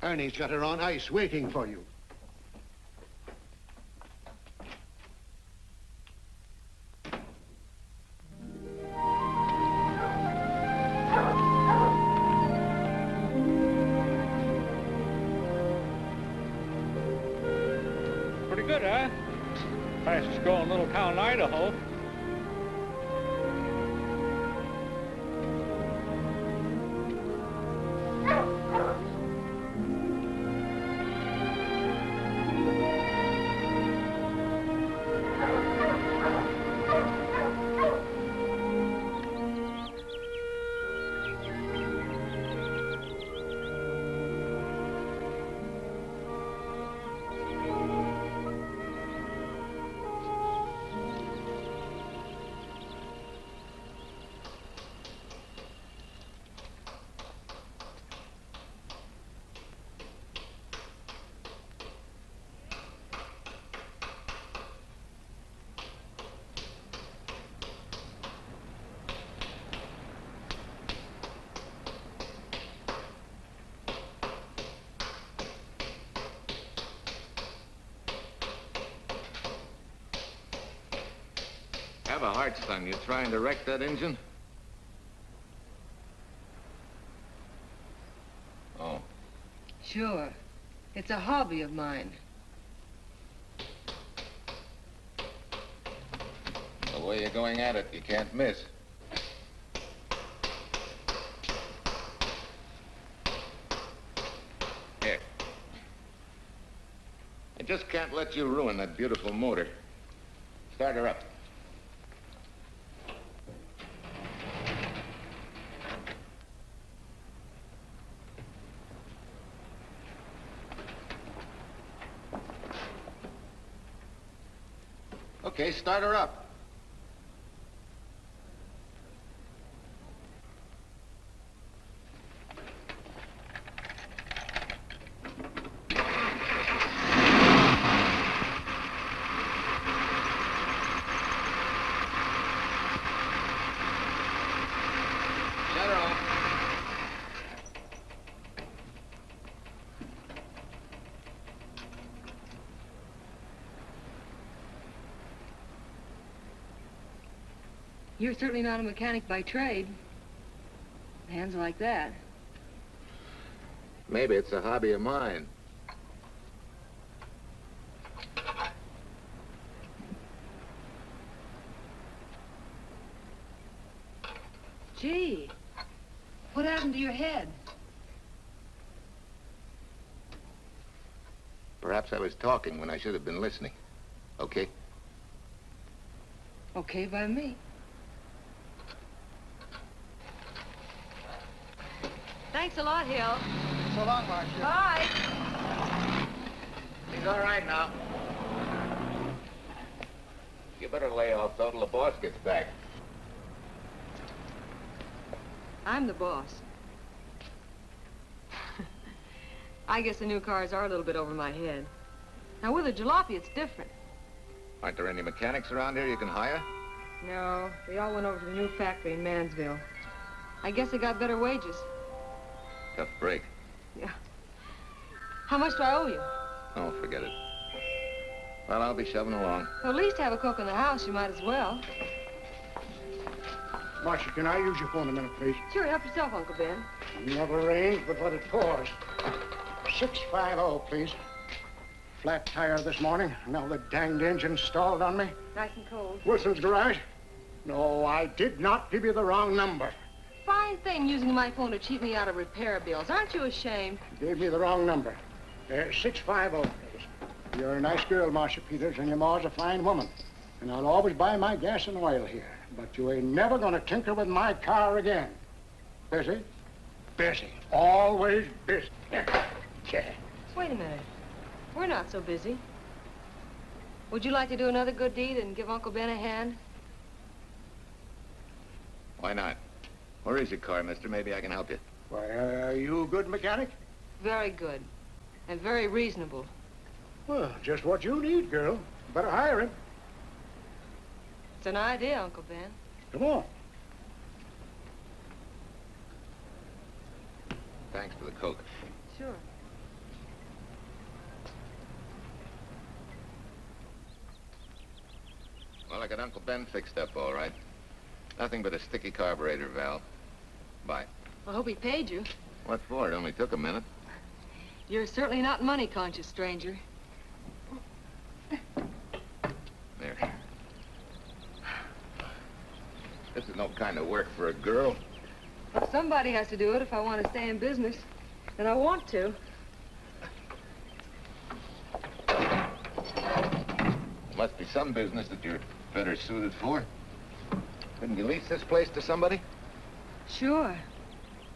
Speaker 14: Ernie's got her on ice waiting for you.
Speaker 17: Pretty good, huh? Fastest growing little town in Idaho.
Speaker 11: Have a heart, son. You trying to wreck that engine? Oh.
Speaker 19: Sure. It's a hobby of mine.
Speaker 11: The way you're going at it, you can't miss. Here. I just can't let you ruin that beautiful motor. Start her up. Okay, start her up. Shut her off.
Speaker 19: You're certainly not a mechanic by trade. Hands like that.
Speaker 11: Maybe it's a hobby of mine.
Speaker 19: Gee, what happened to your head?
Speaker 11: Perhaps I was talking when I should have been listening. Okay?
Speaker 19: Okay by me. Thanks a lot, Hill.
Speaker 2: So long, Marcia.
Speaker 19: Bye.
Speaker 11: He's all right now. You better lay off though till the boss gets back.
Speaker 19: I'm the boss. I guess the new cars are a little bit over my head. Now, with a jalopy, it's different.
Speaker 11: Aren't there any mechanics around here you can hire?
Speaker 19: No, they all went over to the new factory in Mansville. I guess they got better wages.
Speaker 11: Tough break.
Speaker 19: Yeah. How much do I owe you?
Speaker 11: Oh, forget it. Well, I'll be shoving along.
Speaker 19: Well, at least have a cook in the house. You might as well.
Speaker 15: Marcia, can I use your phone a minute, please?
Speaker 19: Sure, help yourself, Uncle Ben.
Speaker 15: Never rains but what it pours. 650, please. Flat tire this morning. Now the danged engine stalled on me.
Speaker 19: Nice and cold.
Speaker 15: Wilson's garage? No, I did not give you the wrong number.
Speaker 19: Fine thing using my phone to cheat me out of repair bills. Aren't you ashamed?
Speaker 15: You gave me the wrong number. 650, please. You're a nice girl, Marcia Peters, and your ma's a fine woman. And I'll always buy my gas and oil here. But you ain't never gonna tinker with my car again. Busy? Busy. Always busy. Yeah.
Speaker 19: Wait a minute. We're not so busy. Would you like to do another good deed and give Uncle Ben a hand?
Speaker 11: Why not? Where is your car, mister? Maybe I can help you.
Speaker 15: Why, are you a good mechanic?
Speaker 19: Very good. And very reasonable.
Speaker 15: Well, just what you need, girl. Better hire him.
Speaker 19: It's an idea, Uncle Ben.
Speaker 15: Come on.
Speaker 4: Thanks for the Coke.
Speaker 19: Sure.
Speaker 4: Well, I got Uncle Ben fixed up all right. Nothing but a sticky carburetor valve. Bye.
Speaker 19: I hope he paid you.
Speaker 4: What for? It only took a minute.
Speaker 19: You're certainly not money conscious, stranger.
Speaker 4: There. This is no kind of work for a girl.
Speaker 19: Well, somebody has to do it if I want to stay in business. And I want to.
Speaker 4: Must be some business that you're better suited for. Didn't you lease this place to somebody?
Speaker 19: Sure.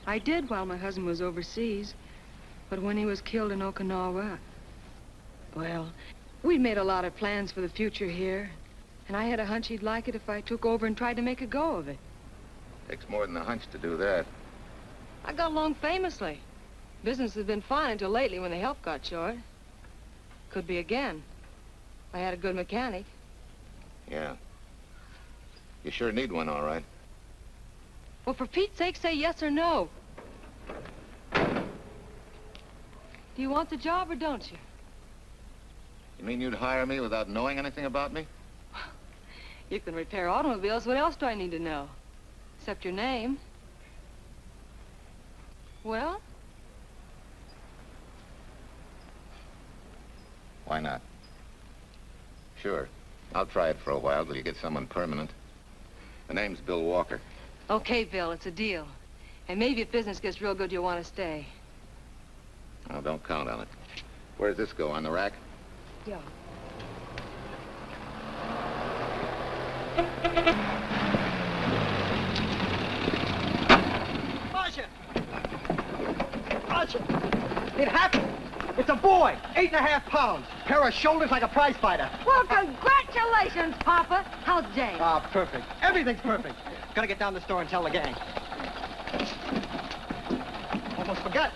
Speaker 19: I did while my husband was overseas. But when he was killed in Okinawa, well, we'd made a lot of plans for the future here. And I had a hunch he'd like it if I took over and tried to make a go of it.
Speaker 4: Takes more than a hunch to do that.
Speaker 19: I got along famously. Business has been fine until lately when the help got short. Could be again. I had a good mechanic.
Speaker 4: Yeah. You sure need one, all right.
Speaker 19: Well, for Pete's sake, say yes or no. Do you want the job or don't you?
Speaker 4: You mean you'd hire me without knowing anything about me?
Speaker 19: You can repair automobiles. What else do I need to know? Except your name. Well?
Speaker 4: Why not? Sure. I'll try it for a while till you get someone permanent. The name's Bill Walker.
Speaker 19: Okay, Bill, it's a deal. And maybe if business gets real good, you'll want to stay.
Speaker 4: Oh, don't count on it. Where does this go, on the rack?
Speaker 19: Yeah.
Speaker 10: Marcia! Marcia! It happened! It's a boy, 8.5 pounds. Pair of shoulders like a prize fighter.
Speaker 5: Well, congratulations, Papa. How's Jane?
Speaker 10: Ah, perfect. Everything's perfect. Gotta get down to the store and tell the gang. Almost forgot.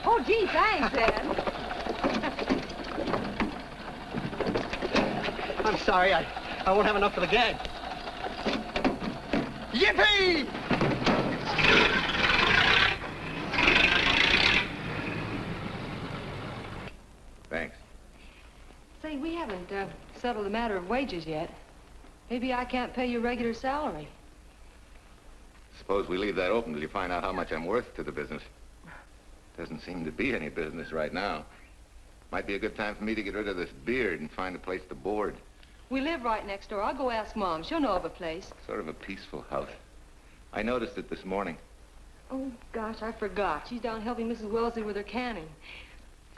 Speaker 5: Oh, gee, thanks, Ed.
Speaker 10: I'm sorry, I won't have enough for the gang. Yippee!
Speaker 4: Thanks.
Speaker 19: Say, we haven't settled the matter of wages yet. Maybe I can't pay you regular salary.
Speaker 4: Suppose we leave that open till you find out how much I'm worth to the business. Doesn't seem to be any business right now. Might be a good time for me to get rid of this beard and find a place to board.
Speaker 19: We live right next door. I'll go ask Mom. She'll know of a place.
Speaker 4: Sort of a peaceful house. I noticed it this morning.
Speaker 19: Oh, gosh, I forgot. She's down helping Mrs. Wellesley with her canning.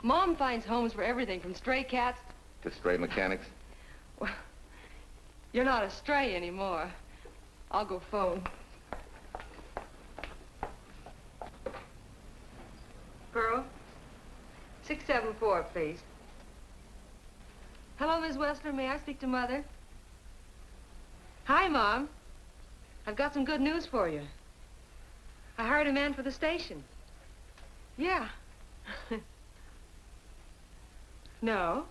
Speaker 19: Mom finds homes for everything from stray cats...
Speaker 4: To stray mechanics?
Speaker 19: Well, you're not a stray anymore. I'll go phone. Pearl, 674, please. Hello, Miss Wessler. May I speak to Mother? Hi, Mom. I've got some good news for you. I hired a man for the station. Yeah. No.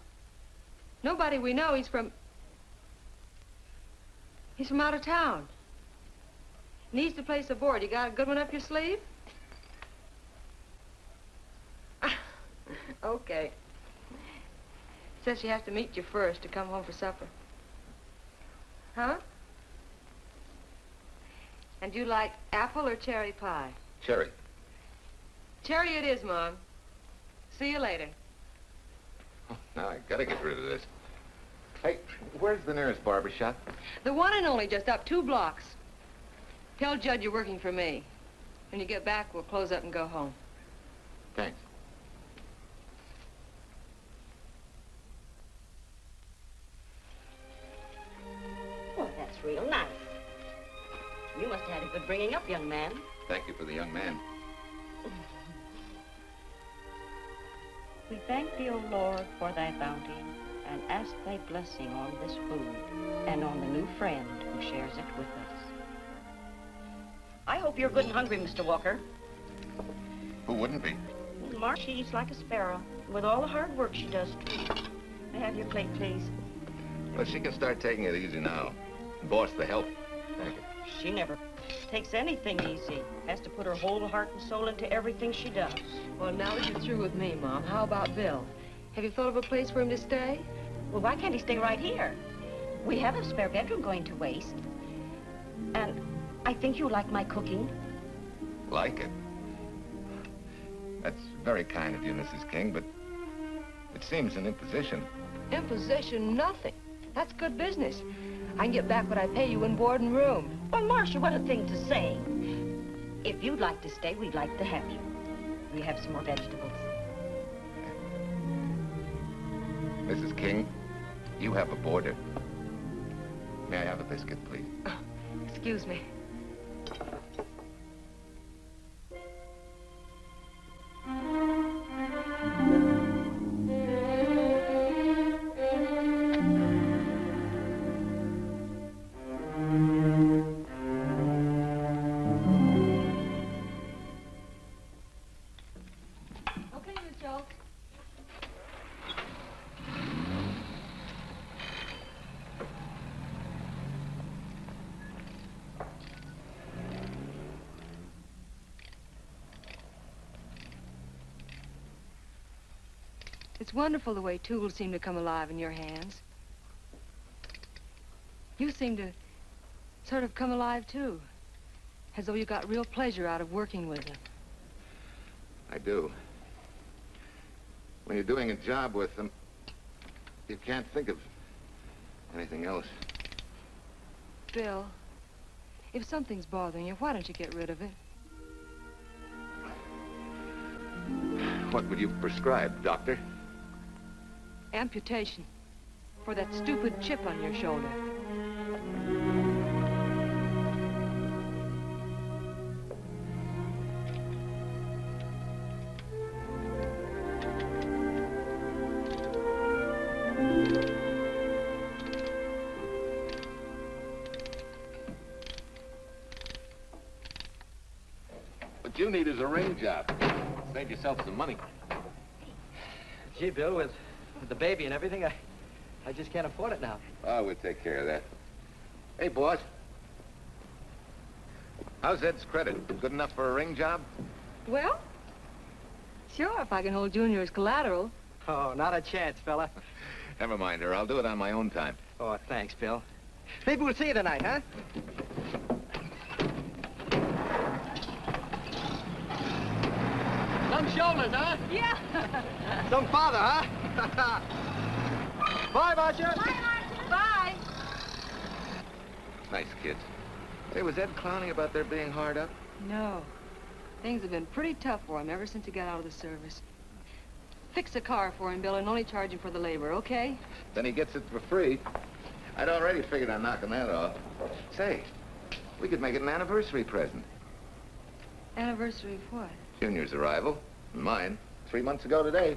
Speaker 19: Nobody we know. He's from out of town. Needs to place a board. You got a good one up your sleeve? Okay. Says she has to meet you first to come home for supper. Huh? And you like apple or cherry pie?
Speaker 4: Cherry.
Speaker 19: Cherry it is, Mom. See you later.
Speaker 4: Oh, now I gotta get rid of this. Hey, where's the nearest barber shop?
Speaker 19: The one and only, just up 2 blocks. Tell Judd you're working for me. When you get back, we'll close up and go home.
Speaker 4: Thanks.
Speaker 13: Well, that's real nice. You must have had a good bringing up, young man.
Speaker 4: Thank you for the young man.
Speaker 20: We thank thee, O Lord, for thy bounty, and ask thy blessing on this food and on the new friend who shares it with us. I hope you're good and hungry, Mr. Walker.
Speaker 4: Who wouldn't be?
Speaker 20: Marsh, she's like a sparrow, with all the hard work she does. May I have your plate, please?
Speaker 4: Well, she can start taking it easy now. Boss, the help. Thank you.
Speaker 20: She never takes anything easy. Has to put her whole heart and soul into everything she does.
Speaker 19: Well, now that you're through with me, Mom, how about Bill? Have you thought of a place for him to stay?
Speaker 20: Well, why can't he stay right here? We have a spare bedroom going to waste. And I think you like my cooking.
Speaker 4: Like it? That's very kind of you, Mrs. King, but it seems an imposition.
Speaker 19: Imposition, nothing. That's good business. I can get back what I pay you in board and room.
Speaker 20: Well, Marcia, what a thing to say. If you'd like to stay, we'd like to have you. We have some more vegetables.
Speaker 4: Mrs. King, you have a boarder. May I have a biscuit, please?
Speaker 19: Oh, excuse me. It's wonderful the way tools seem to come alive in your hands. You seem to sort of come alive, too. As though you got real pleasure out of working with them.
Speaker 4: I do. When you're doing a job with them, you can't think of anything else.
Speaker 19: Bill, if something's bothering you, why don't you get rid of it?
Speaker 4: What would you prescribe, doctor?
Speaker 19: Amputation. For that stupid chip on your shoulder.
Speaker 4: What you need is a ring job. Save yourself some money.
Speaker 10: Gee, Bill, with the baby and everything, I just can't afford it now.
Speaker 4: Oh, we'll take care of that. Hey, boss. How's Ed's credit? Good enough for a ring job?
Speaker 19: Well, sure, if I can hold Junior as collateral.
Speaker 10: Oh, not a chance, fella.
Speaker 4: Never mind her. I'll do it on my own time.
Speaker 10: Oh, thanks, Bill. Maybe we'll see you tonight, huh? Some shoulders, huh?
Speaker 20: Yeah.
Speaker 10: Some father, huh? Bye, Marcia.
Speaker 20: Bye, Marcia. Bye.
Speaker 4: Nice kids. Hey, was Ed clowning about their being hard up?
Speaker 19: No. Things have been pretty tough for him ever since he got out of the service. Fix a car for him, Bill, and only charge him for the labor, okay?
Speaker 4: Then he gets it for free. I'd already figured on knocking that off. Say, we could make it an anniversary present.
Speaker 19: Anniversary of what?
Speaker 4: Junior's arrival, and mine, 3 months ago today.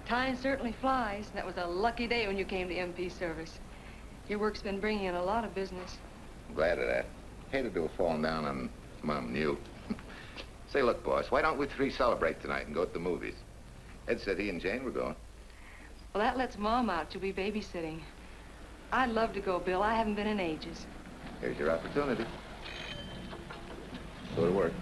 Speaker 19: Time certainly flies. That was a lucky day when you came to MP service. Your work's been bringing in a lot of business.
Speaker 4: I'm glad of that. Hated to have fallen down on Mom and you. Say, look, boss, why don't we three celebrate tonight and go to the movies? Ed said he and Jane were going.
Speaker 19: Well, that lets Mom out. She'll be babysitting. I'd love to go, Bill. I haven't been in ages.
Speaker 4: Here's your opportunity. Go to work.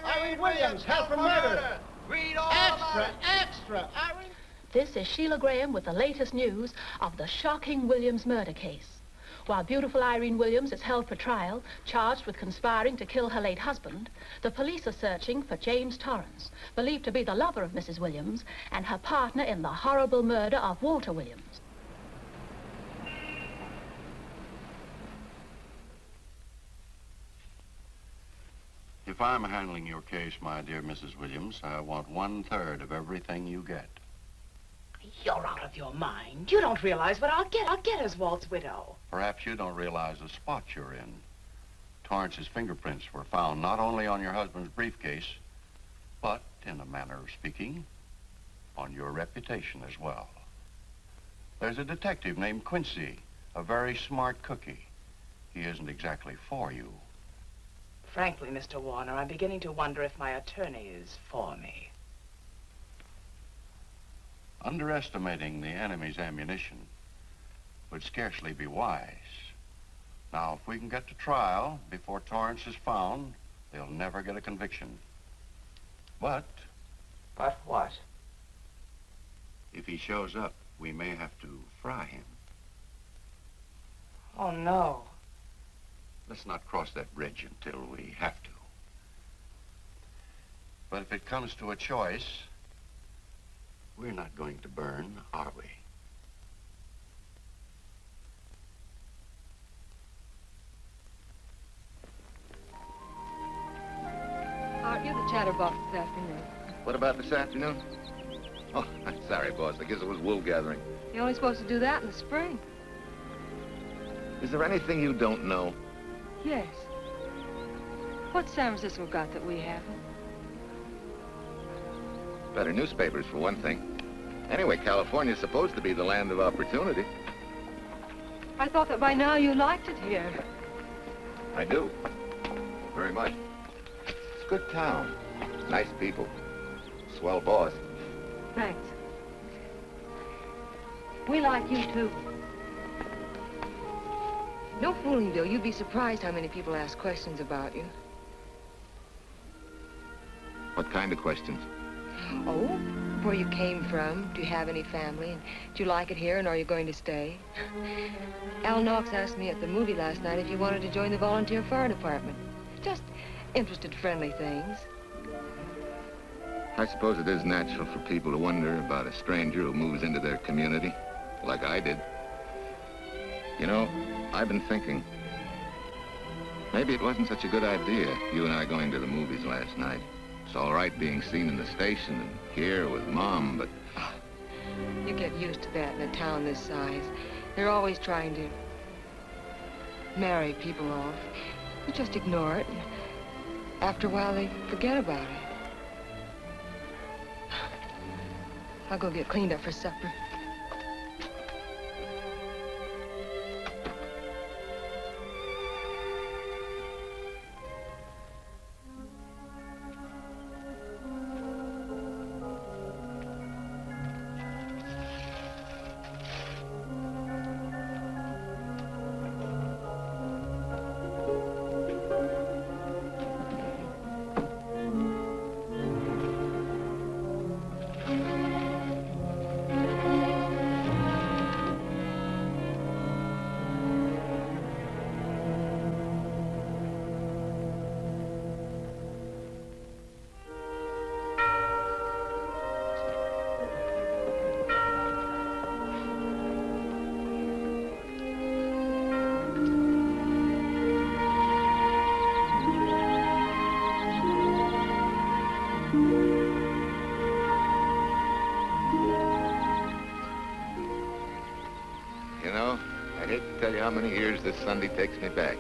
Speaker 15: Irene Williams, held for murder.
Speaker 16: Read all
Speaker 15: Extra. Irene.
Speaker 21: This is Sheila Graham with the latest news of the shocking Williams murder case. While beautiful Irene Williams is held for trial, charged with conspiring to kill her late husband, the police are searching for James Torrance, believed to be the lover of Mrs. Williams and her partner in the horrible murder of Walter Williams.
Speaker 6: If I'm handling your case, my dear Mrs. Williams, I want 1/3 of everything you get.
Speaker 8: You're out of your mind. You don't realize what I'll get as Walt's widow.
Speaker 6: Perhaps you don't realize the spot you're in. Torrance's fingerprints were found not only on your husband's briefcase, but, in a manner of speaking, on your reputation as well. There's a detective named Quincy, a very smart cookie. He isn't exactly for you.
Speaker 8: Frankly, Mr. Warner, I'm beginning to wonder if my attorney is for me.
Speaker 6: Underestimating the enemy's ammunition would scarcely be wise. Now, if we can get to trial before Torrance is found, they'll never get a conviction. But
Speaker 8: what?
Speaker 6: If he shows up, we may have to fry him.
Speaker 8: Oh, no.
Speaker 6: Let's not cross that bridge until we have to. But if it comes to a choice, we're not going to burn, are we?
Speaker 19: Aren't you the chatterbox this afternoon?
Speaker 4: What about this afternoon? Oh, I'm sorry, boss. I guess it was wool gathering.
Speaker 19: You're only supposed to do that in the spring.
Speaker 4: Is there anything you don't know?
Speaker 19: Yes. What's San Francisco got that we haven't?
Speaker 4: Better newspapers, for one thing. Anyway, California's supposed to be the land of opportunity.
Speaker 19: I thought that by now you liked it here.
Speaker 4: I do. Very much. It's a good town. Nice people. Swell boss.
Speaker 19: Thanks. We like you, too. No fooling, Bill. You'd be surprised how many people ask questions about you.
Speaker 4: What kind of questions?
Speaker 19: Oh, where you came from, do you have any family, and do you like it here, and are you going to stay? Al Knox asked me at the movie last night if you wanted to join the volunteer fire department. Just interested, friendly things.
Speaker 4: I suppose it is natural for people to wonder about a stranger who moves into their community, like I did. You know, I've been thinking, maybe it wasn't such a good idea, you and I going to the movies last night. It's all right being seen in the station and here with Mom, but...
Speaker 19: You get used to that in a town this size. They're always trying to marry people off. You just ignore it, and after a while they forget about it. I'll go get cleaned up for supper.
Speaker 4: How many years this Sunday takes me back.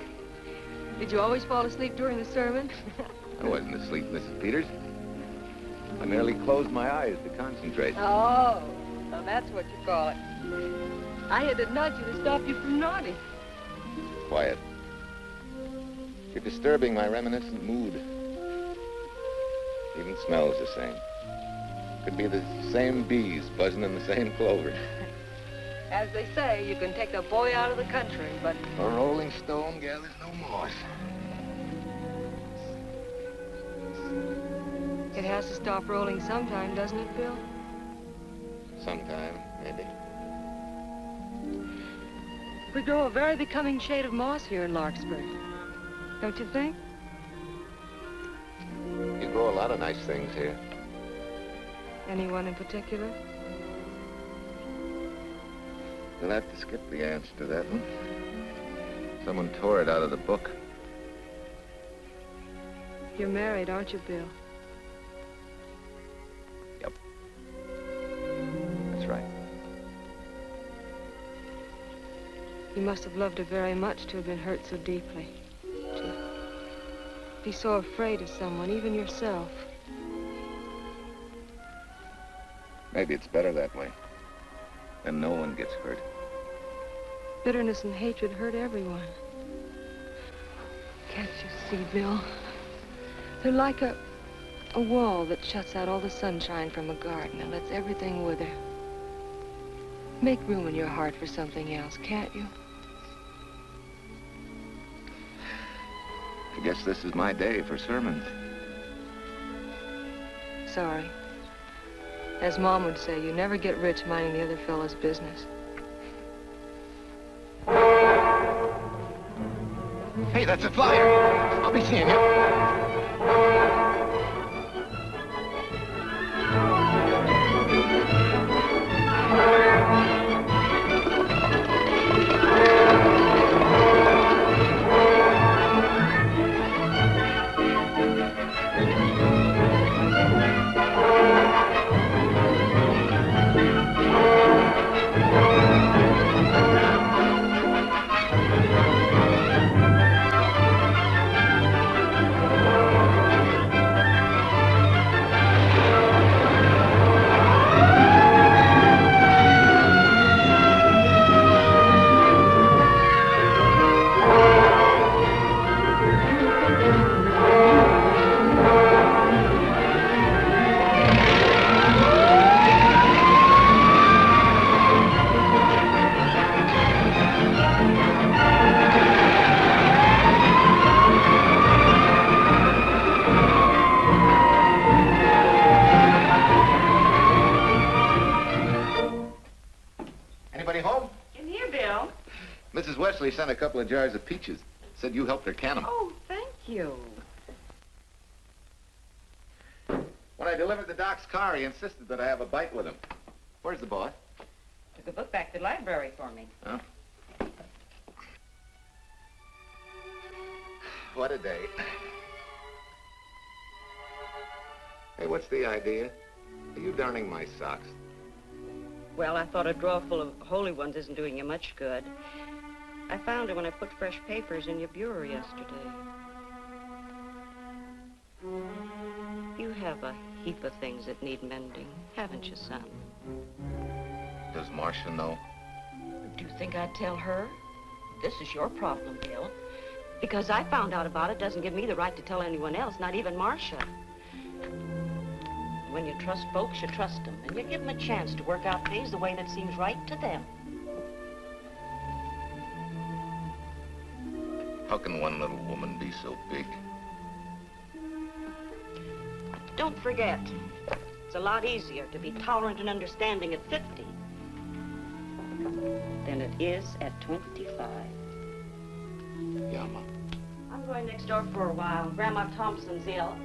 Speaker 19: Did you always fall asleep during the sermon?
Speaker 4: I wasn't asleep, Mrs. Peters. I merely closed my eyes to concentrate.
Speaker 19: Oh, so that's what you call it. I had to nudge you to stop you from nodding.
Speaker 4: Quiet. You're disturbing my reminiscent mood. Even smells the same. Could be the same bees buzzing in the same clover.
Speaker 19: As they say, you can take a boy out of the country, but...
Speaker 4: A rolling stone gathers no moss.
Speaker 19: It has to stop rolling sometime, doesn't it, Bill?
Speaker 4: Sometime, maybe.
Speaker 19: We grow a very becoming shade of moss here in Larkspur. Don't you think?
Speaker 4: You grow a lot of nice things here.
Speaker 19: Anyone in particular?
Speaker 4: You'll have to skip the answer to that one. Someone tore it out of the book.
Speaker 19: You're married, aren't you, Bill?
Speaker 4: Yep. That's right.
Speaker 19: You must have loved her very much to have been hurt so deeply. To be so afraid of someone, even yourself.
Speaker 4: Maybe it's better that way. and no one gets hurt.
Speaker 19: Bitterness and hatred hurt everyone. Can't you see, Bill? They're like a wall that shuts out all the sunshine from a garden and lets everything wither. Make room in your heart for something else, can't you?
Speaker 4: I guess this is my day for sermons.
Speaker 19: Sorry. As Mom would say, you never get rich minding the other fellow's business.
Speaker 4: Hey, that's a flyer. I'll be seeing you. Mrs. Wesley sent a couple of jars of peaches. Said you helped her can them.
Speaker 8: Oh, thank you.
Speaker 4: When I delivered the doc's car, he insisted that I have a bite with him. Where's the boss?
Speaker 8: Took a book back to the library for me.
Speaker 4: Huh? What a day. Hey, what's the idea? Are you darning my socks?
Speaker 8: Well, I thought a drawer full of holy ones isn't doing you much good. I found it when I put fresh papers in your bureau yesterday. You have a heap of things that need mending, haven't you, son?
Speaker 4: Does Marcia know?
Speaker 8: Do you think I'd tell her? This is your problem, Bill. Because I found out about it doesn't give me the right to tell anyone else, not even Marcia. When you trust folks, you trust them, and you give them a chance to work out things the way that seems right to them.
Speaker 4: How can one little woman be so big?
Speaker 8: Don't forget, it's a lot easier to be tolerant and understanding at 50 than it is at 25.
Speaker 4: Yeah, Mom.
Speaker 8: I'm going next door for a while. Grandma Thompson's ill.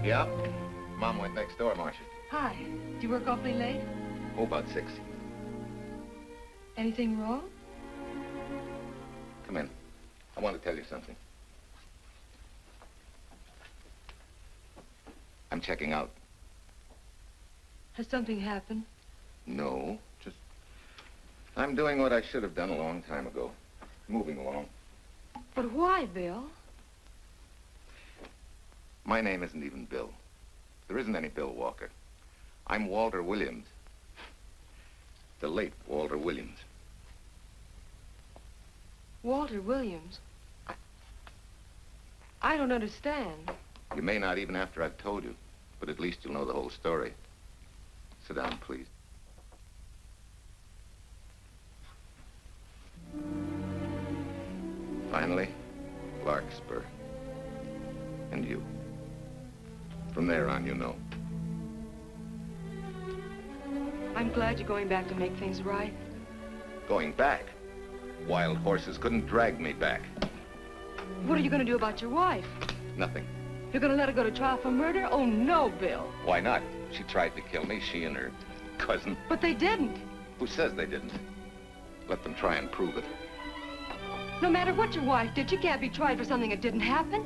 Speaker 4: Yeah. Mom went next door, Marcia.
Speaker 19: Hi. Do you work awfully late?
Speaker 4: Oh, about 6.
Speaker 19: Anything wrong?
Speaker 4: Come in. I want to tell you something. I'm checking out.
Speaker 19: Has something happened?
Speaker 4: No, just... I'm doing what I should have done a long time ago. Moving along.
Speaker 19: But why, Bill?
Speaker 4: My name isn't even Bill. There isn't any Bill Walker. I'm Walter Williams. The late Walter Williams.
Speaker 19: Walter Williams? I don't understand.
Speaker 4: You may not even after I've told you, but at least you'll know the whole story. Sit down, please. Finally, Larkspur. And you. From there on, you know.
Speaker 19: I'm glad you're going back to make things right.
Speaker 4: Going back? Wild horses couldn't drag me back.
Speaker 19: What are you going to do about your wife?
Speaker 4: Nothing.
Speaker 19: You're going to let her go to trial for murder? Oh, no, Bill.
Speaker 4: Why not? She tried to kill me, she and her cousin.
Speaker 19: But they didn't.
Speaker 4: Who says they didn't? Let them try and prove it.
Speaker 19: No matter what your wife did, she can't be tried for something that didn't happen.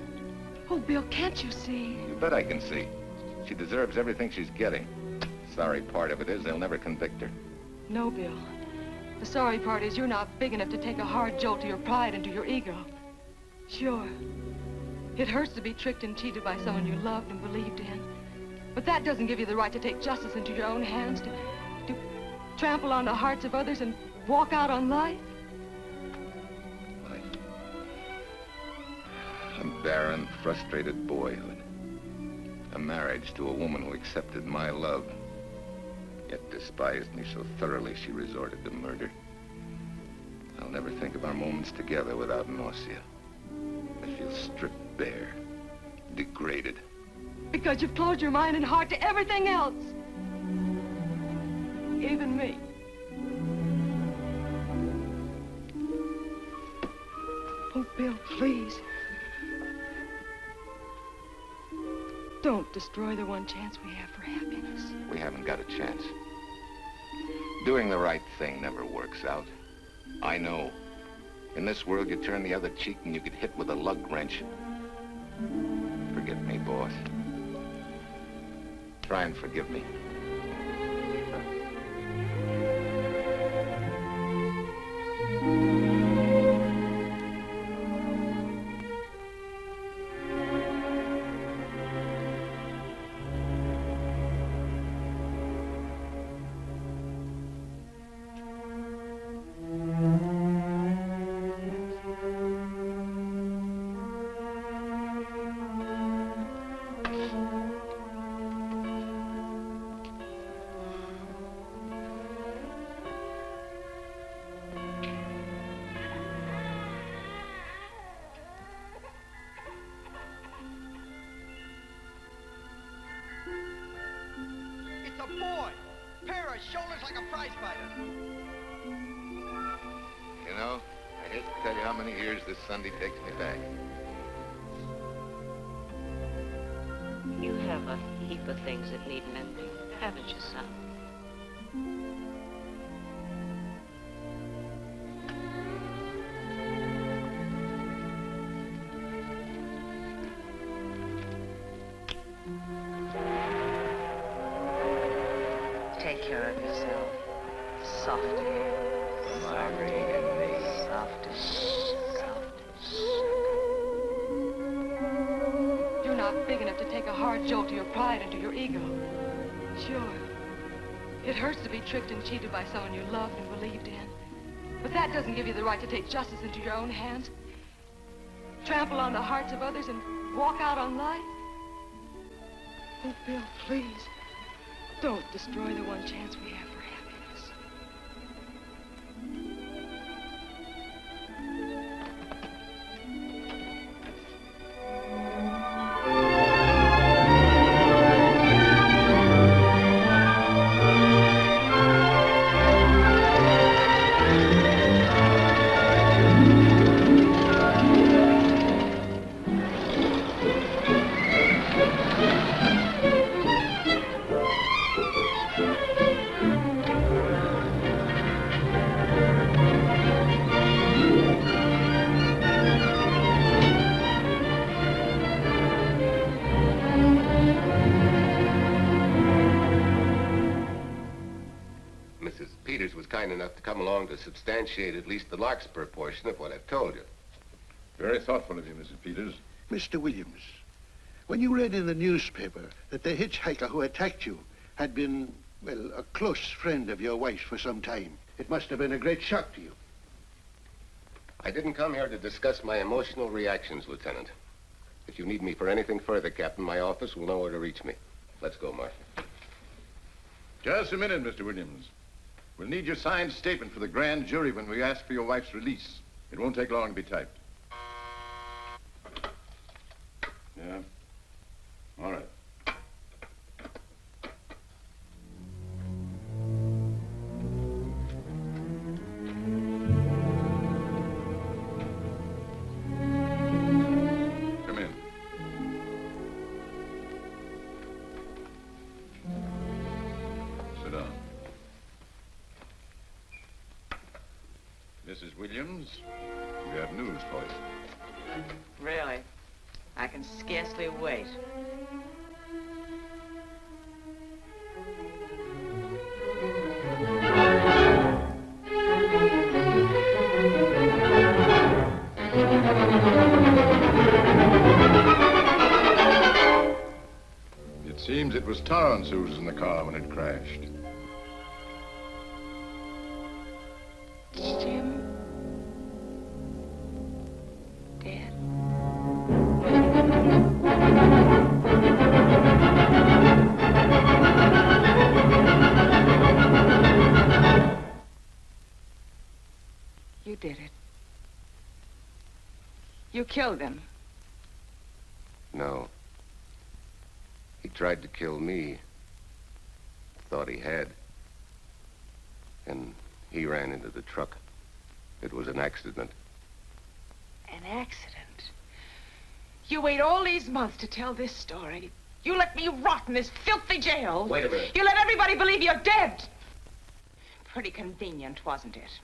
Speaker 19: Oh, Bill, can't you see?
Speaker 4: You bet I can see. She deserves everything she's getting. Sorry part of it is they'll never convict her.
Speaker 19: No, Bill. The sorry part is you're not big enough to take a hard jolt to your pride and to your ego. Sure. It hurts to be tricked and cheated by someone you loved and believed in. But that doesn't give you the right to take justice into your own hands, to trample on the hearts of others and walk out on life.
Speaker 4: A barren, frustrated boyhood. A marriage to a woman who accepted my love, yet despised me so thoroughly she resorted to murder. I'll never think of our moments together without nausea. I feel stripped bare, degraded.
Speaker 19: Because you've closed your mind and heart to everything else. Even me. Oh, Bill, please. Don't destroy the one chance we have for happiness.
Speaker 4: We haven't got a chance. Doing the right thing never works out. I know. In this world, you turn the other cheek and you get hit with a lug wrench. Forgive me, boss. Try and forgive me.
Speaker 10: Shoulders like a prize fighter.
Speaker 4: You know, I hate to tell you how many years this Sunday takes me back.
Speaker 1: You have a heap of things that need mending, haven't you, son? Take care of yourself. Softly. Marguerite and me. Softly.
Speaker 19: You're not big enough to take a hard jolt to your pride and to your ego. Sure. It hurts to be tricked and cheated by someone you loved and believed in. But that doesn't give you the right to take justice into your own hands. Trample on the hearts of others and walk out on life. Oh, Bill, please. Don't destroy the one chance we have for happiness.
Speaker 11: To substantiate at least the Larkspur portion of what I've told you.
Speaker 22: Very thoughtful of you, Mrs. Peters.
Speaker 14: Mr. Williams, when you read in the newspaper that the hitchhiker who attacked you had been, well, a close friend of your wife's for some time, it must have been a great shock to you.
Speaker 11: I didn't come here to discuss my emotional reactions, Lieutenant. If you need me for anything further, Captain, my office will know where to reach me. Let's go, Marshal.
Speaker 22: Just a minute, Mr. Williams. We'll need your signed statement for the grand jury when we ask for your wife's release. It won't take long to be typed. Yeah? All right. Come in. Sit down. Mrs. Williams, We have news for you.
Speaker 8: Really? I can scarcely wait.
Speaker 22: It seems it was Torrance who was in the car when it crashed.
Speaker 8: Jim? Dead? You did it. You killed him.
Speaker 11: No. He tried to kill me. Thought he had. And he ran into the truck. It was an accident.
Speaker 8: An accident? You wait all these months to tell this story. You let me rot in this filthy jail.
Speaker 11: Wait a minute.
Speaker 8: You let everybody believe you're dead. Pretty convenient, wasn't it?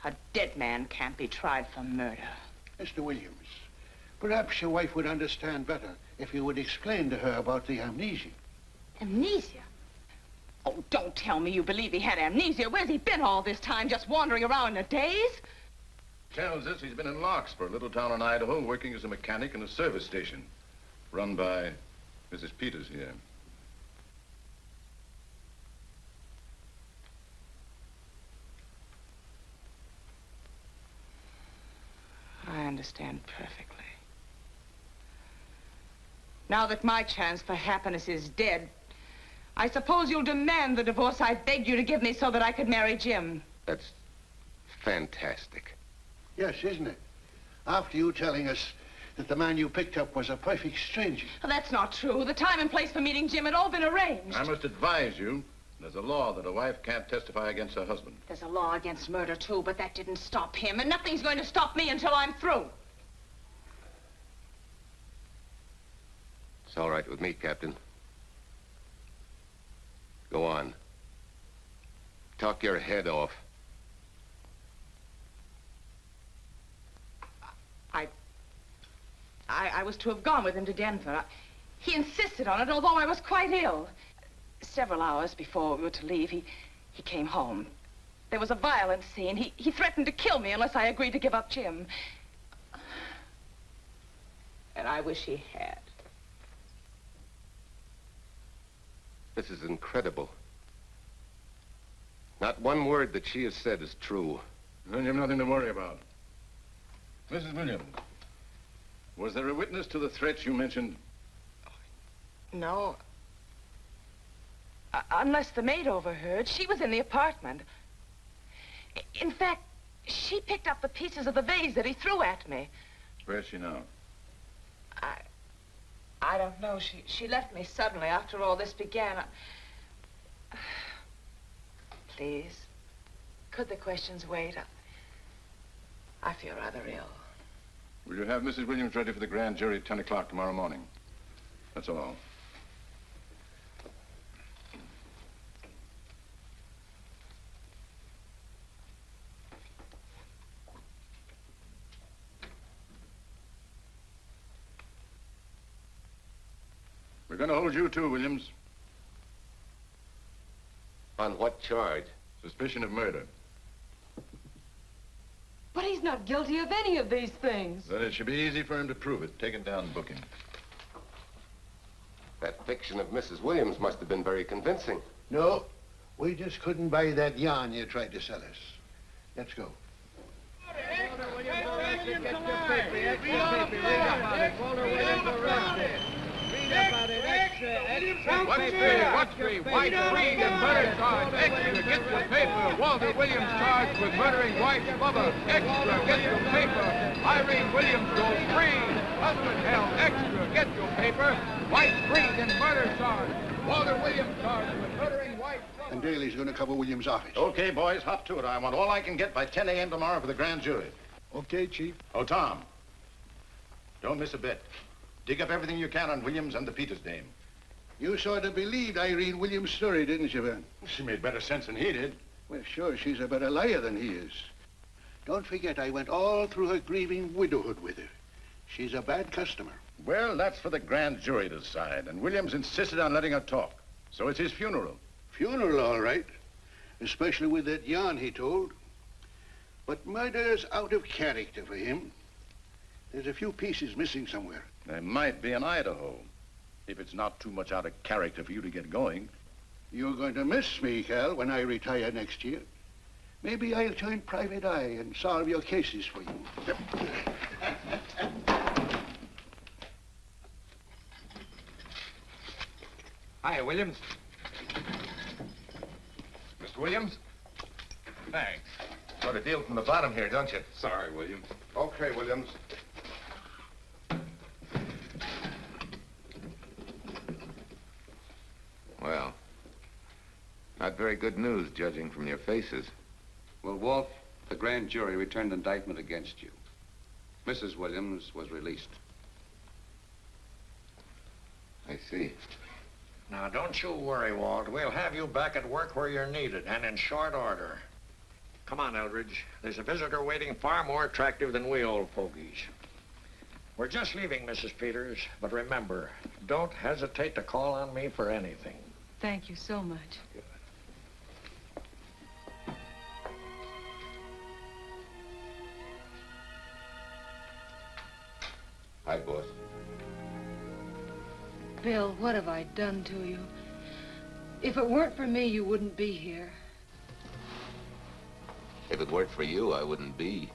Speaker 8: A dead man can't be tried for murder.
Speaker 14: Mr. Williams, perhaps your wife would understand better if you would explain to her about the amnesia.
Speaker 8: Amnesia? Oh, don't tell me you believe he had amnesia. Where's he been all this time, just wandering around in a daze?
Speaker 22: Tells us he's been in Larkspur, a little town in Idaho, working as a mechanic in a service station. Run by Mrs. Peters here.
Speaker 8: I understand perfectly. Now that my chance for happiness is dead, I suppose you'll demand the divorce I begged you to give me so that I could marry Jim.
Speaker 11: That's fantastic.
Speaker 14: Yes, isn't it? After you telling us that the man you picked up was a perfect stranger.
Speaker 8: Well, that's not true. The time and place for meeting Jim had all been arranged.
Speaker 22: I must advise you, there's a law that a wife can't testify against her husband.
Speaker 8: There's a law against murder, too, but that didn't stop him, and nothing's going to stop me until I'm through.
Speaker 11: It's all right with me, Captain. Go on. Talk your head off.
Speaker 8: I was to have gone with him to Denver. He insisted on it, although I was quite ill. Several hours before we were to leave, he came home. There was a violent scene. He threatened to kill me unless I agreed to give up Jim. And I wish he had.
Speaker 11: This is incredible. Not one word that she has said is true.
Speaker 22: Then you have nothing to worry about. Mrs. Williams, was there a witness to the threats you mentioned?
Speaker 8: No. Unless the maid overheard. She was in the apartment. In fact, she picked up the pieces of the vase that he threw at me.
Speaker 22: Where's she now?
Speaker 8: I don't know. She left me suddenly after all this began. Please, could the questions wait? I feel rather ill.
Speaker 22: Will you have Mrs. Williams ready for the grand jury at 10 o'clock tomorrow morning? That's all. We're going to hold you too, Williams.
Speaker 11: On what charge?
Speaker 22: Suspicion of murder.
Speaker 19: But he's not guilty of any of these things.
Speaker 22: Then it should be easy for him to prove it. Take it down, book him.
Speaker 11: That fiction of Mrs. Williams must have been very convincing.
Speaker 14: No, we just couldn't buy that yarn you tried to sell us. Let's go.
Speaker 7: What's the white breed and murder charge? Extra, get your paper. Walter Williams charged with murdering wife Bubba. Extra, get your paper. Irene Williams goes free. Husband held. Extra, get your paper. White breed and murder charge. Walter Williams charged with murdering wife Bubba.
Speaker 14: And Daly's going to cover Williams' office.
Speaker 22: Okay, boys, hop to it. I want all I can get by 10 a.m. tomorrow for the grand jury.
Speaker 14: Okay, Chief.
Speaker 22: Oh, Tom, don't miss a bit. Dig up everything you can on Williams and the Peters dame.
Speaker 14: You sort of believed Irene Williams' story, didn't you, Van?
Speaker 22: She made better sense than he did.
Speaker 14: Well, sure, she's a better liar than he is. Don't forget, I went all through her grieving widowhood with her. She's a bad customer.
Speaker 22: Well, that's for the grand jury to decide, and Williams insisted on letting her talk. So it's his funeral.
Speaker 14: Funeral, all right. Especially with that yarn he told. But murder's out of character for him. There's a few pieces missing somewhere.
Speaker 22: There might be in Idaho, if it's not too much out of character for you to get going.
Speaker 14: You're going to miss me, Cal, when I retire next year. Maybe I'll join Private Eye and solve your cases for you.
Speaker 3: Hi, Williams. Mr. Williams? Thanks. Got a deal from the bottom here, don't you?
Speaker 4: Sorry, Williams. Okay, Williams.
Speaker 11: Well, not very good news, judging from your faces.
Speaker 18: Well, Walt, the grand jury returned indictment against you. Mrs. Williams was released.
Speaker 11: I see.
Speaker 3: Now, don't you worry, Walt. We'll have you back at work where you're needed, and in short order. Come on, Eldridge. There's a visitor waiting far more attractive than we old fogies. We're just leaving, Mrs. Peters, but remember, don't hesitate to call on me for anything.
Speaker 19: Thank you so much.
Speaker 11: Hi, boss.
Speaker 19: Bill, what have I done to you? If it weren't for me, you wouldn't be here.
Speaker 11: If it weren't for you, I wouldn't be.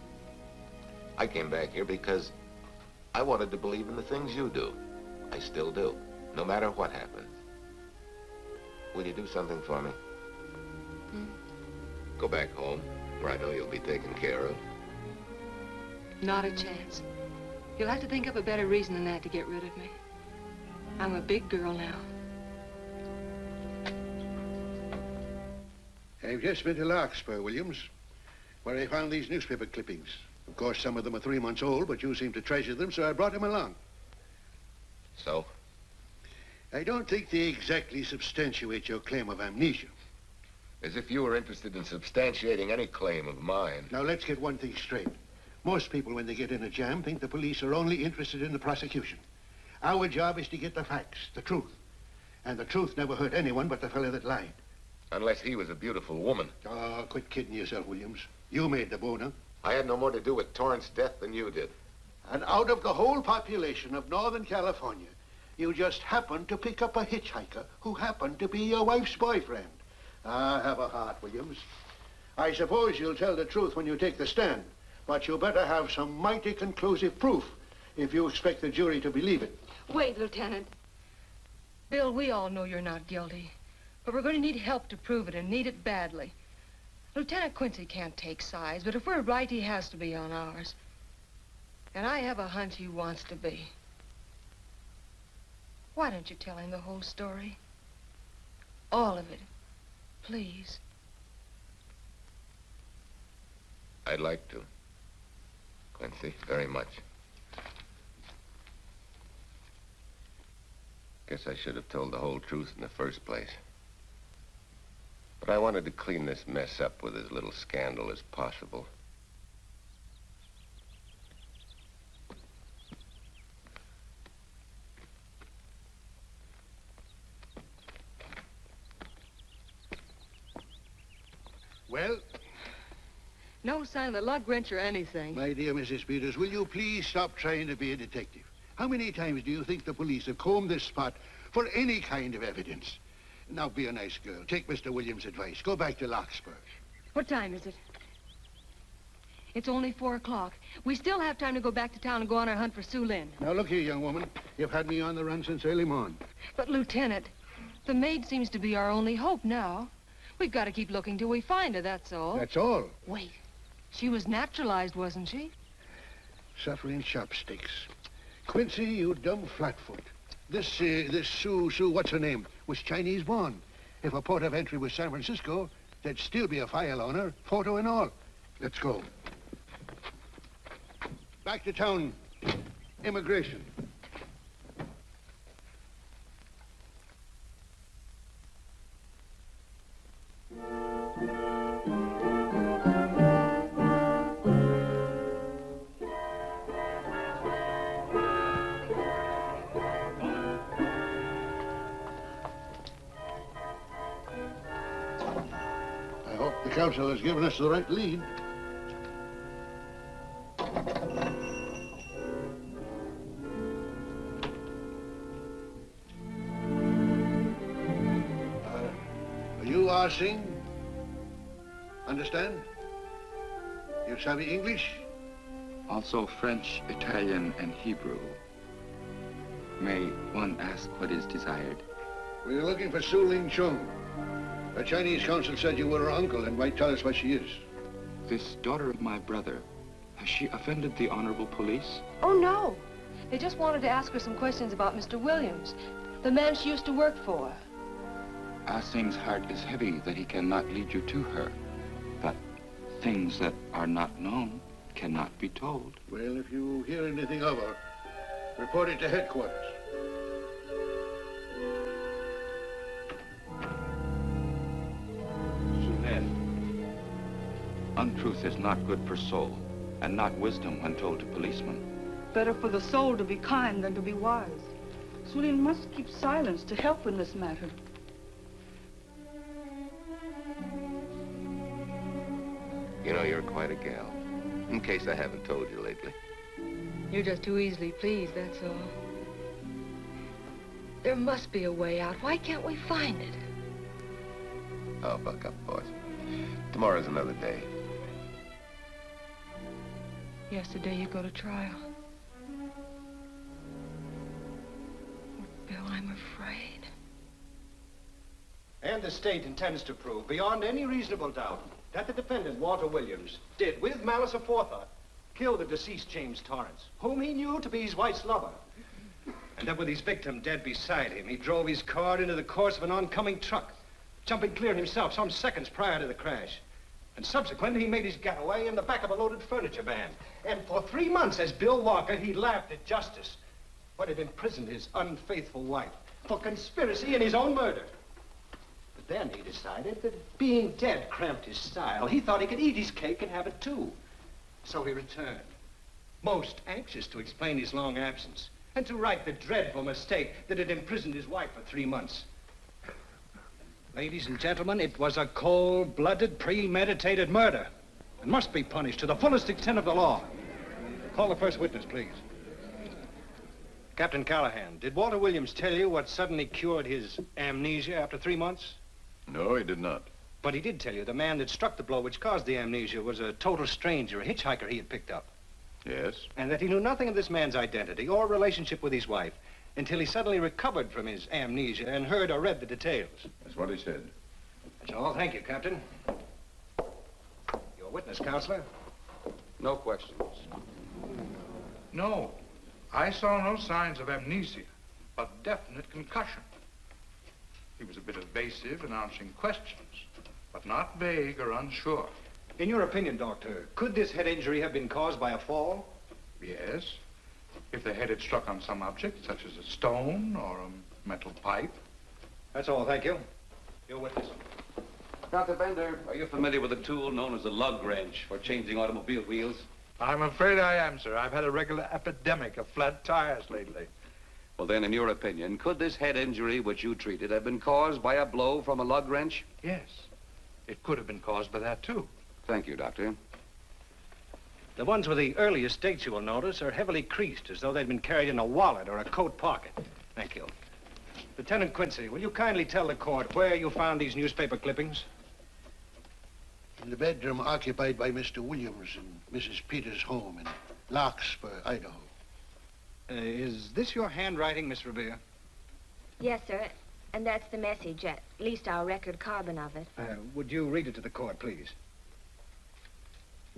Speaker 11: I came back here because I wanted to believe in the things you do. I still do, no matter what happens. Will you do something for me? Go back home, where I know you'll be taken care of.
Speaker 19: Not a chance. You'll have to think up a better reason than that to get rid of me. I'm a big girl now.
Speaker 14: I've just been to Larkspur, Williams, where I found these newspaper clippings. Of course, some of them are 3 months old, but you seem to treasure them, so I brought them along.
Speaker 11: So?
Speaker 14: I don't think they exactly substantiate your claim of amnesia.
Speaker 11: As if you were interested in substantiating any claim of mine.
Speaker 14: Now, let's get one thing straight. Most people, when they get in a jam, think the police are only interested in the prosecution. Our job is to get the facts, the truth. And the truth never hurt anyone but the fellow that lied.
Speaker 11: Unless he was a beautiful woman.
Speaker 14: Oh, quit kidding yourself, Williams. You made the boner.
Speaker 11: I had no more to do with Torrance's death than you did.
Speaker 14: And out of the whole population of Northern California, you just happened to pick up a hitchhiker who happened to be your wife's boyfriend. Ah, have a heart, Williams. I suppose you'll tell the truth when you take the stand, but you better have some mighty conclusive proof if you expect the jury to believe it.
Speaker 19: Wait, Lieutenant. Bill, we all know you're not guilty, but we're going to need help to prove it, and need it badly. Lieutenant Quincy can't take sides, but if we're right, he has to be on ours. And I have a hunch he wants to be. Why don't you tell him the whole story? All of it. Please.
Speaker 11: I'd like to. Quincy, very much. Guess I should have told the whole truth in the first place. But I wanted to clean this mess up with as little scandal as possible.
Speaker 14: Well?
Speaker 19: No sign of the lug wrench or anything.
Speaker 14: My dear Mrs. Peters, will you please stop trying to be a detective? How many times do you think the police have combed this spot for any kind of evidence? Now, be a nice girl. Take Mr. Williams' advice. Go back to Larkspur.
Speaker 19: What time is it? It's only 4 o'clock. We still have time to go back to town and go on our hunt for Sue Lynn.
Speaker 14: Now, look here, young woman. You've had me on the run since early morn.
Speaker 19: But, Lieutenant, the maid seems to be our only hope now. We've got to keep looking till we find her, that's all.
Speaker 14: That's all?
Speaker 19: Wait. She was naturalized, wasn't she?
Speaker 14: Suffering chopsticks. Quincy, you dumb flatfoot. This Sue, what's her name, was Chinese born. If her port of entry was San Francisco, there'd still be a file on her, photo and all. Let's go. Back to town. Immigration. The council has given us the right lead. You are Singh? Understand? You savvy English?
Speaker 17: Also French, Italian, and Hebrew. May one ask what is desired?
Speaker 14: We're looking for Su Ling Chung. The Chinese consul said you were her uncle and might tell us what she is.
Speaker 17: This daughter of my brother, has she offended the honorable police?
Speaker 19: Oh, no. They just wanted to ask her some questions about Mr. Williams, the man she used to work for.
Speaker 17: Ah Singh's heart is heavy that he cannot lead you to her. But things that are not known cannot be told.
Speaker 14: Well, if you hear anything of her, report it to headquarters.
Speaker 17: Untruth is not good for soul, and not wisdom when told to policemen.
Speaker 9: Better for the soul to be kind than to be wise. Sulin must keep silence to help in this matter.
Speaker 11: You know, you're quite a gal. In case I haven't told you lately.
Speaker 19: You're just too easily pleased, that's all. There must be a way out. Why can't we find it?
Speaker 11: Oh, buck up, boys. Tomorrow's another day.
Speaker 19: Yesterday you go to trial. Bill, I'm afraid.
Speaker 10: And the state intends to prove, beyond any reasonable doubt, that the defendant, Walter Williams, did, with malice aforethought, kill the deceased James Torrance, whom he knew to be his wife's lover. And that with his victim dead beside him, he drove his car into the course of an oncoming truck, jumping clear himself some seconds prior to the crash. And subsequently, he made his getaway in the back of a loaded furniture van. And for 3 months, as Bill Walker, he laughed at justice, but had imprisoned his unfaithful wife for conspiracy in his own murder. But then he decided that being dead cramped his style. He thought he could eat his cake and have it too. So he returned, most anxious to explain his long absence and to right the dreadful mistake that had imprisoned his wife for 3 months. Ladies and gentlemen, it was a cold-blooded, premeditated murder and must be punished to the fullest extent of the law. Call the first witness, please. Captain Callahan, did Walter Williams tell you what suddenly cured his amnesia after 3 months?
Speaker 22: No, he did not.
Speaker 10: But he did tell you the man that struck the blow which caused the amnesia was a total stranger, a hitchhiker he had picked up.
Speaker 22: Yes?
Speaker 10: And that he knew nothing of this man's identity or relationship with his wife until he suddenly recovered from his amnesia and heard or read the details.
Speaker 22: That's what he said.
Speaker 10: That's all. Thank you, Captain. Your witness, Counselor.
Speaker 18: No questions.
Speaker 7: No. I saw no signs of amnesia, but definite concussion. He was a bit evasive in answering questions, but not vague or unsure.
Speaker 10: In your opinion, Doctor, could this head injury have been caused by a fall?
Speaker 7: Yes. If the head had struck on some object, such as a stone or a metal pipe.
Speaker 10: That's all, thank you. Your witness.
Speaker 18: Dr. Bender, are you familiar with a tool known as a lug wrench for changing automobile wheels?
Speaker 7: I'm afraid I am, sir. I've had a regular epidemic of flat tires lately.
Speaker 18: Well, then, in your opinion, could this head injury which you treated have been caused by a blow from a lug wrench?
Speaker 7: Yes. It could have been caused by that, too.
Speaker 18: Thank you, Doctor.
Speaker 10: The ones with the earliest dates, you will notice, are heavily creased, as though they'd been carried in a wallet or a coat pocket. Thank you. Lieutenant Quincy, will you kindly tell the court where you found these newspaper clippings?
Speaker 14: In the bedroom occupied by Mr. Williams in Mrs. Peters' home in Larkspur, Idaho.
Speaker 10: Is this your handwriting, Miss Revere?
Speaker 13: Yes, sir. And that's the message, at least our record carbon of it.
Speaker 10: Would you read it to the court, please?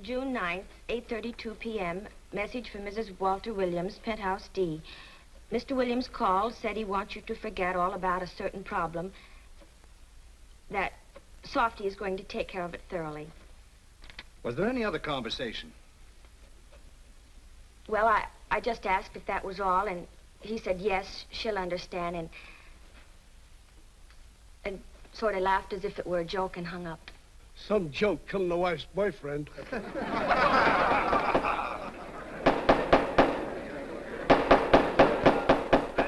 Speaker 13: June 9th, 8:32 p.m. Message from Mrs. Walter Williams, Penthouse D. Mr. Williams called, said he wants you to forget all about a certain problem, that Softy is going to take care of it thoroughly.
Speaker 10: Was there any other conversation?
Speaker 13: Well, I just asked if that was all, and he said yes, she'll understand, and sort of laughed as if it were a joke and hung up.
Speaker 12: Some joke killing the wife's boyfriend.
Speaker 18: Head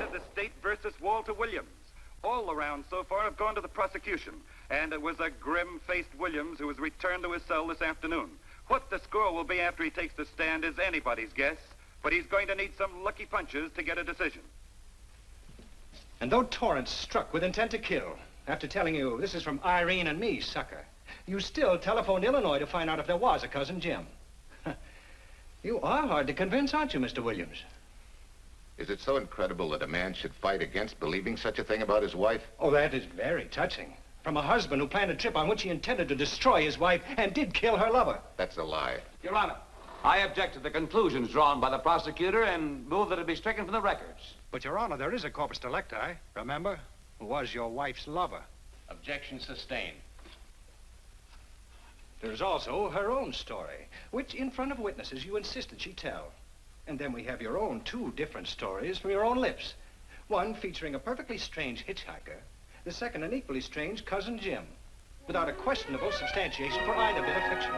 Speaker 18: of the state versus Walter Williams.
Speaker 2: All the rounds so far have gone to the prosecution, and it was a grim-faced Williams who was returned to his cell this afternoon. What the score will be after he takes the stand is anybody's guess, but he's going to need some lucky punches to get a decision.
Speaker 10: And though Torrance struck with intent to kill, after telling you this is from Irene and me, sucker, you still telephoned Illinois to find out if there was a Cousin Jim. You are hard to convince, aren't you, Mr. Williams?
Speaker 4: Is it so incredible that a man should fight against believing such a thing about his wife?
Speaker 10: Oh, that is very touching. From a husband who planned a trip on which he intended to destroy his wife and did kill her lover.
Speaker 4: That's a lie.
Speaker 5: Your Honor, I object to the conclusions drawn by the prosecutor and move that it be stricken from the records.
Speaker 10: But, Your Honor, there is a corpus delicti, remember? Who was your wife's lover.
Speaker 5: Objection sustained.
Speaker 10: There's also her own story, which in front of witnesses you insisted she tell. And then we have your own two different stories from your own lips. One featuring a perfectly strange hitchhiker, the second an equally strange Cousin Jim, without a questionable substantiation for either bit of fiction.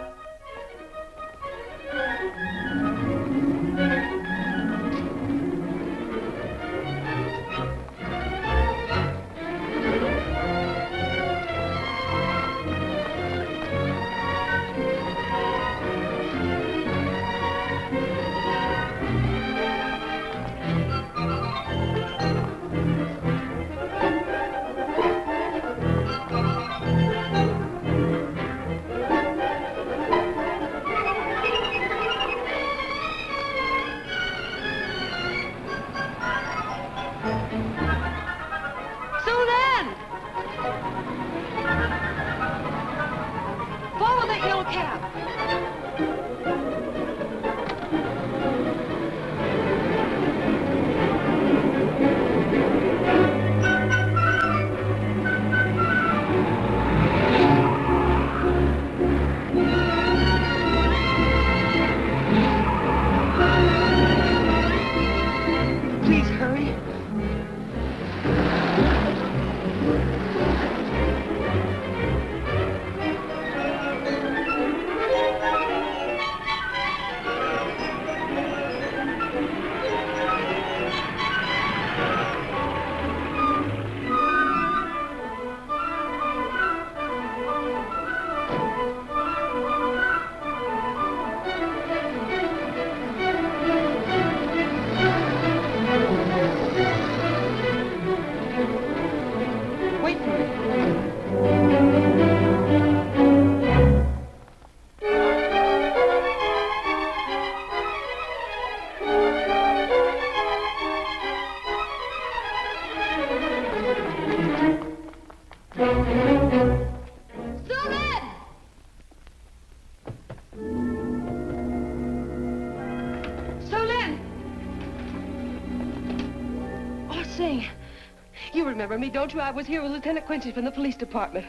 Speaker 19: Remember me, don't you? I was here with Lieutenant Quincy from the police department.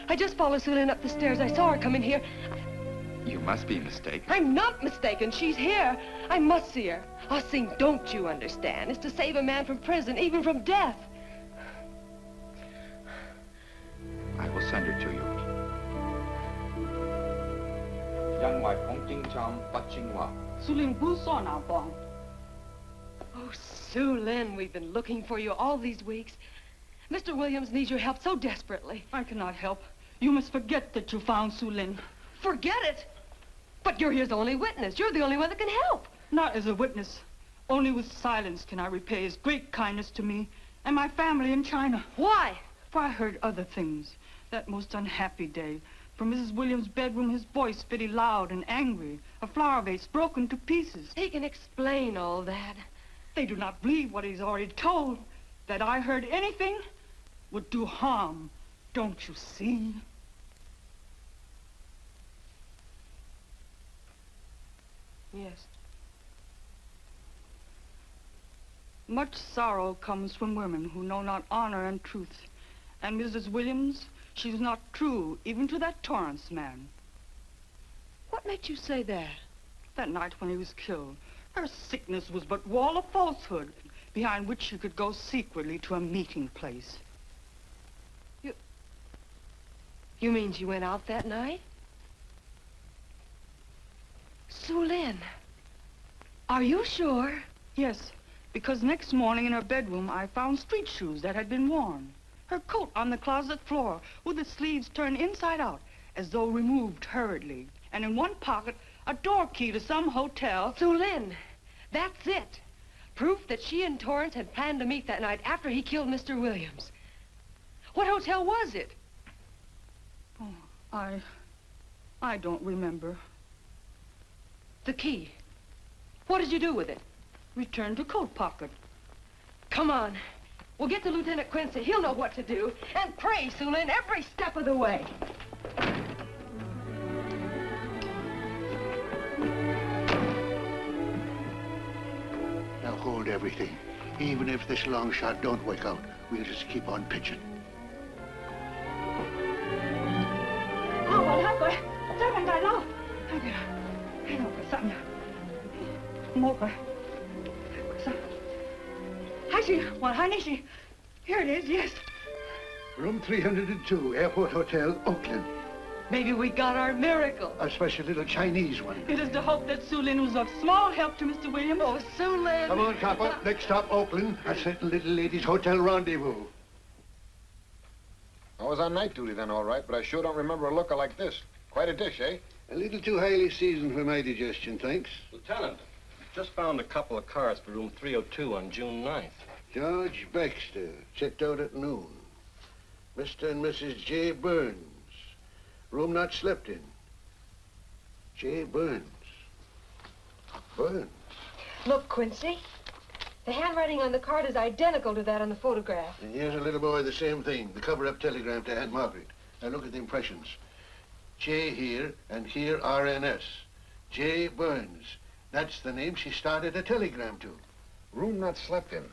Speaker 19: I just followed Sulin up the stairs. I saw her come in here.
Speaker 17: You must be mistaken.
Speaker 19: I'm not mistaken. She's here. I must see her. Ah, Sing, don't you understand? It's to save a man from prison, even from death.
Speaker 17: I will send her to you.
Speaker 19: Oh, Sulin, we've been looking for you all these weeks. Mr. Williams needs your help so desperately.
Speaker 9: I cannot help. You must forget that you found Sulin.
Speaker 19: Forget it? But you're his only witness. You're the only one that can help.
Speaker 9: Not as a witness. Only with silence can I repay his great kindness to me and my family in China.
Speaker 19: Why?
Speaker 9: For I heard other things. That most unhappy day. From Mrs. Williams' bedroom, his voice very loud and angry. A flower vase broken to pieces.
Speaker 19: He can explain all that.
Speaker 9: They do not believe what he's already told. That I heard anything would do harm. Don't you see?
Speaker 19: Yes.
Speaker 9: Much sorrow comes from women who know not honor and truth. And Mrs. Williams, she was not true even to that Torrance man.
Speaker 19: What made you say that?
Speaker 9: That night when he was killed. Her sickness was but wall of falsehood, behind which she could go secretly to a meeting place.
Speaker 19: You mean she went out that night? Sulin, are you sure?
Speaker 9: Yes, because next morning in her bedroom I found street shoes that had been worn. Her coat on the closet floor with its sleeves turned inside out as though removed hurriedly. And in one pocket, a door key to some hotel.
Speaker 16: Sue Lynn, that's it. Proof that she and Torrance had planned to meet that night after he killed Mr. Williams. What hotel was it?
Speaker 9: Oh, I don't remember.
Speaker 16: The key. What did you do with it?
Speaker 9: Returned to coat pocket.
Speaker 16: Come on. We'll get to Lieutenant Quincy. He'll know what to do. And pray, Sue Lynn, every step of the way.
Speaker 14: Now hold everything. Even if this long shot don't work out, we'll just keep on pitching.
Speaker 9: Here it is, yes.
Speaker 14: Room 302, Airport Hotel, Oakland.
Speaker 16: Maybe we got our miracle.
Speaker 14: A special little Chinese one.
Speaker 9: It is to hope that Sue Lynn was of small help to Mr. Williams.
Speaker 16: Oh, Sue Lynn.
Speaker 14: Come on, Copper. Next stop, Oakland. A certain little lady's hotel rendezvous.
Speaker 4: I was on night duty then, all right, but I sure don't remember a looker like this. Quite a dish, eh?
Speaker 14: A little too highly seasoned for my digestion, thanks.
Speaker 18: Lieutenant, just found a couple of cars for room 302 on June 9th.
Speaker 14: George Baxter, checked out at noon. Mr. and Mrs. J. Burns. Room not slept in. J. Burns. Burns.
Speaker 16: Look, Quincy. The handwriting on the card is identical to that on the photograph.
Speaker 14: And here's a little boy, the same thing. The cover-up telegram to Aunt Margaret. Now look at the impressions. J here, and here RNS. J. Burns. That's the name she started a telegram to.
Speaker 4: Room not slept in.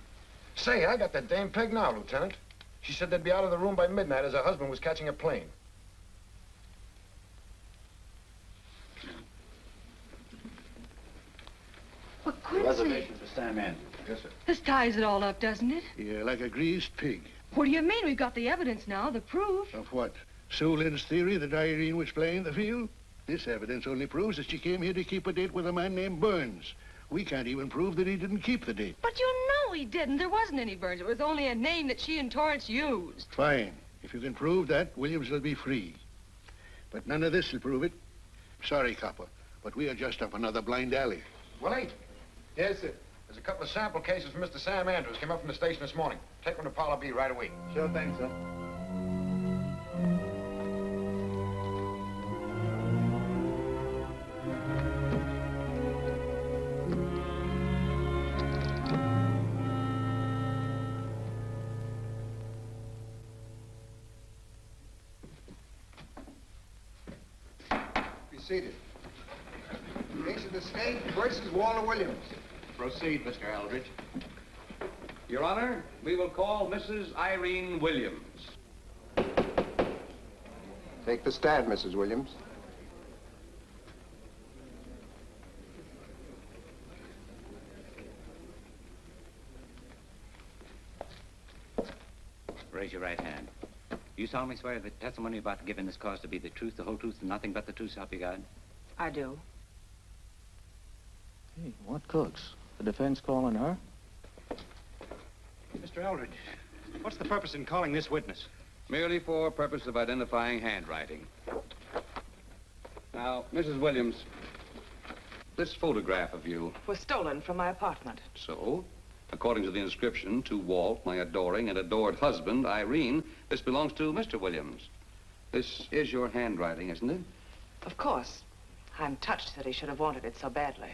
Speaker 4: Say, I got that dame pegged now, Lieutenant. She said they'd be out of the room by midnight as her husband was catching a plane.
Speaker 16: But Quincy...
Speaker 6: Reservation for Sam Andrews.
Speaker 4: Yes, sir.
Speaker 16: This ties it all up, doesn't it?
Speaker 14: Yeah, like a greased pig.
Speaker 16: What do you mean? We've got the evidence now, the proof.
Speaker 14: Of what? Sue Lynn's theory that Irene was playing the field? This evidence only proves that she came here to keep a date with a man named Burns. We can't even prove that he didn't keep the date.
Speaker 16: But you know he didn't. There wasn't any Burns. It was only a name that she and Torrance used.
Speaker 14: Fine. If you can prove that, Williams will be free. But none of this will prove it. Sorry, Copper, but we are just up another blind alley.
Speaker 4: Willie? Yes, sir. There's a couple of sample cases from Mr. Sam Andrews. Came up from the station this morning. Take them to Parlor B right away.
Speaker 12: Sure thing, sir.
Speaker 10: Be seated. Case of the state versus Walter Williams.
Speaker 5: Proceed, Mr. Eldridge. Your Honor, we will call Mrs. Irene Williams.
Speaker 10: Take the stand, Mrs. Williams.
Speaker 20: Raise your right hand. You solemnly swear the testimony about to give in this cause to be the truth, the whole truth, and nothing but the truth, so help you God?
Speaker 8: I do.
Speaker 23: Hey, what cooks? The defense calling her?
Speaker 10: Mr. Eldridge, what's the purpose in calling this witness?
Speaker 5: Merely for purpose of identifying handwriting. Now, Mrs. Williams, this photograph of you...
Speaker 8: Was stolen from my apartment.
Speaker 5: So, according to the inscription, to Walt, my adoring and adored husband, Irene, this belongs to Mr. Williams. This is your handwriting, isn't it?
Speaker 8: Of course. I'm touched that he should have wanted it so badly.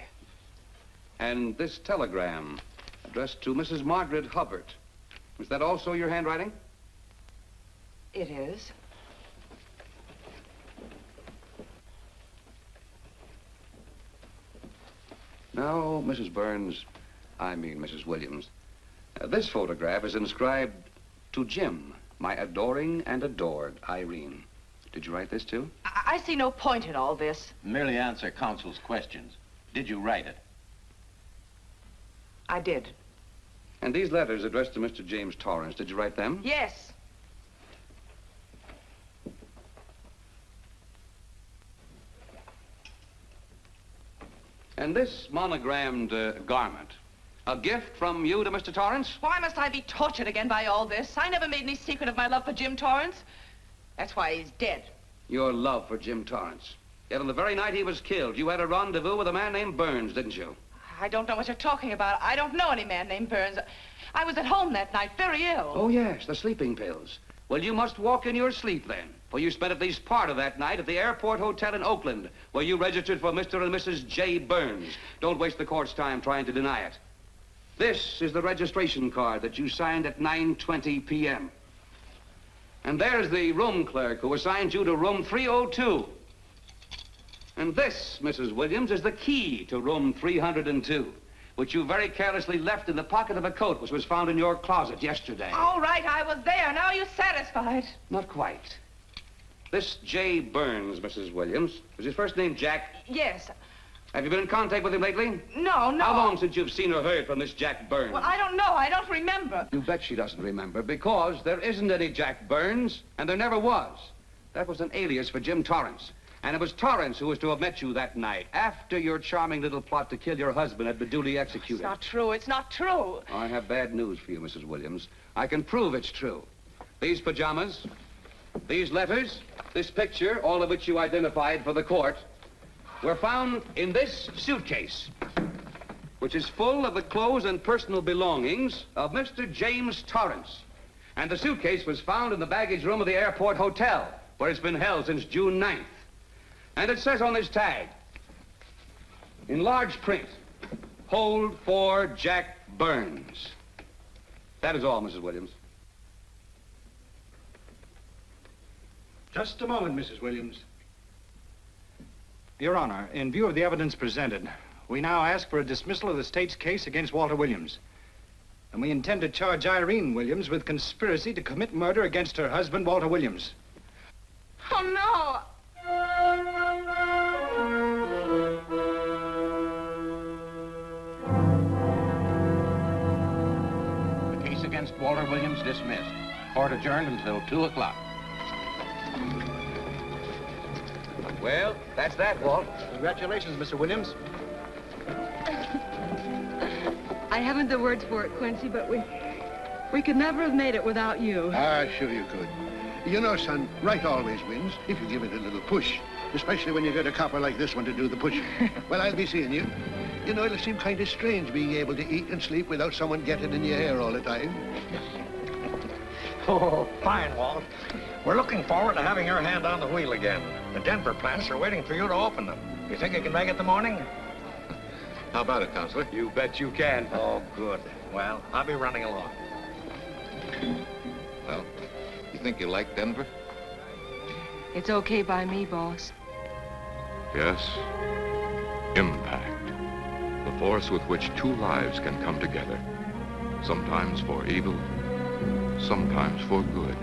Speaker 5: And this telegram, addressed to Mrs. Margaret Hubbard. Is that also your handwriting?
Speaker 8: It is.
Speaker 5: Now, Mrs. Burns, I mean Mrs. Williams, this photograph is inscribed to Jim, my adoring and adored Irene. Did you write this too?
Speaker 8: I see no point in all this.
Speaker 20: Merely answer counsel's questions. Did you write it?
Speaker 8: I did.
Speaker 5: And these letters addressed to Mr. James Torrance, did you write them?
Speaker 8: Yes.
Speaker 5: And this monogrammed garment, A gift from you to Mr. Torrance?
Speaker 8: Why must I be tortured again by all this? I never made any secret of my love for Jim Torrance. That's why he's dead.
Speaker 5: Your love for Jim Torrance. Yet on the very night he was killed, you had a rendezvous with a man named Burns, didn't you?
Speaker 8: I don't know what you're talking about. I don't know any man named Burns. I was at home that night, very ill.
Speaker 5: Oh, yes, the sleeping pills. Well, you must walk in your sleep then, for you spent at least part of that night at the Airport Hotel in Oakland, where you registered for Mr. and Mrs. J. Burns. Don't waste the court's time trying to deny it. This is the registration card that you signed at 9:20 p.m. And there's the room clerk who assigned you to room 302. And this, Mrs. Williams, is the key to room 302, which you very carelessly left in the pocket of a coat which was found in your closet yesterday.
Speaker 8: All right, I was there. Now you're satisfied.
Speaker 5: Not quite. This J. Burns, Mrs. Williams, was his first name Jack?
Speaker 8: Yes.
Speaker 5: Have you been in contact with him lately?
Speaker 8: No.
Speaker 5: How long since you've seen or heard from this Jack Burns?
Speaker 8: Well, I don't know. I don't remember.
Speaker 5: You bet she doesn't remember, because there isn't any Jack Burns, and there never was. That was an alias for Jim Torrance. And it was Torrance who was to have met you that night, after your charming little plot to kill your husband had been duly executed.
Speaker 8: It's not true. It's not true.
Speaker 5: I have bad news for you, Mrs. Williams. I can prove it's true. These pajamas, these letters, this picture, all of which you identified for the court, were found in this suitcase, which is full of the clothes and personal belongings of Mr. James Torrance. And the suitcase was found in the baggage room of the Airport Hotel, where it's been held since June 9th. And it says on this tag, in large print, hold for Jack Burns. That is all, Mrs. Williams.
Speaker 10: Just a moment, Mrs. Williams. Your Honor, in view of the evidence presented, we now ask for a dismissal of the state's case against Walter Williams. And we intend to charge Irene Williams with conspiracy to commit murder against her husband, Walter Williams.
Speaker 8: Oh, no.
Speaker 6: The case against Walter Williams dismissed. Court adjourned until 2 o'clock.
Speaker 5: Well, that's that, Walt.
Speaker 10: Congratulations, Mr. Williams.
Speaker 19: I haven't the words for it, Quincy, but we could never have made it without you.
Speaker 14: Ah, sure you could. You know, son, right always wins if you give it a little push, especially when you get a copper like this one to do the pushing. Well, I'll be seeing you. You know, it'll seem kind of strange being able to eat and sleep without someone getting in your hair all the time.
Speaker 3: Oh, fine, Walt. We're looking forward to having your hand on the wheel again. The Denver plants are waiting for you to open them. You think you can make it in the morning?
Speaker 22: How about it, Counselor?
Speaker 5: You bet you can.
Speaker 3: Oh, good. Well, I'll be running along.
Speaker 22: Well, you think you like Denver?
Speaker 19: It's okay by me, boss.
Speaker 1: Yes, impact. The force with which two lives can come together. Sometimes for evil, sometimes for good.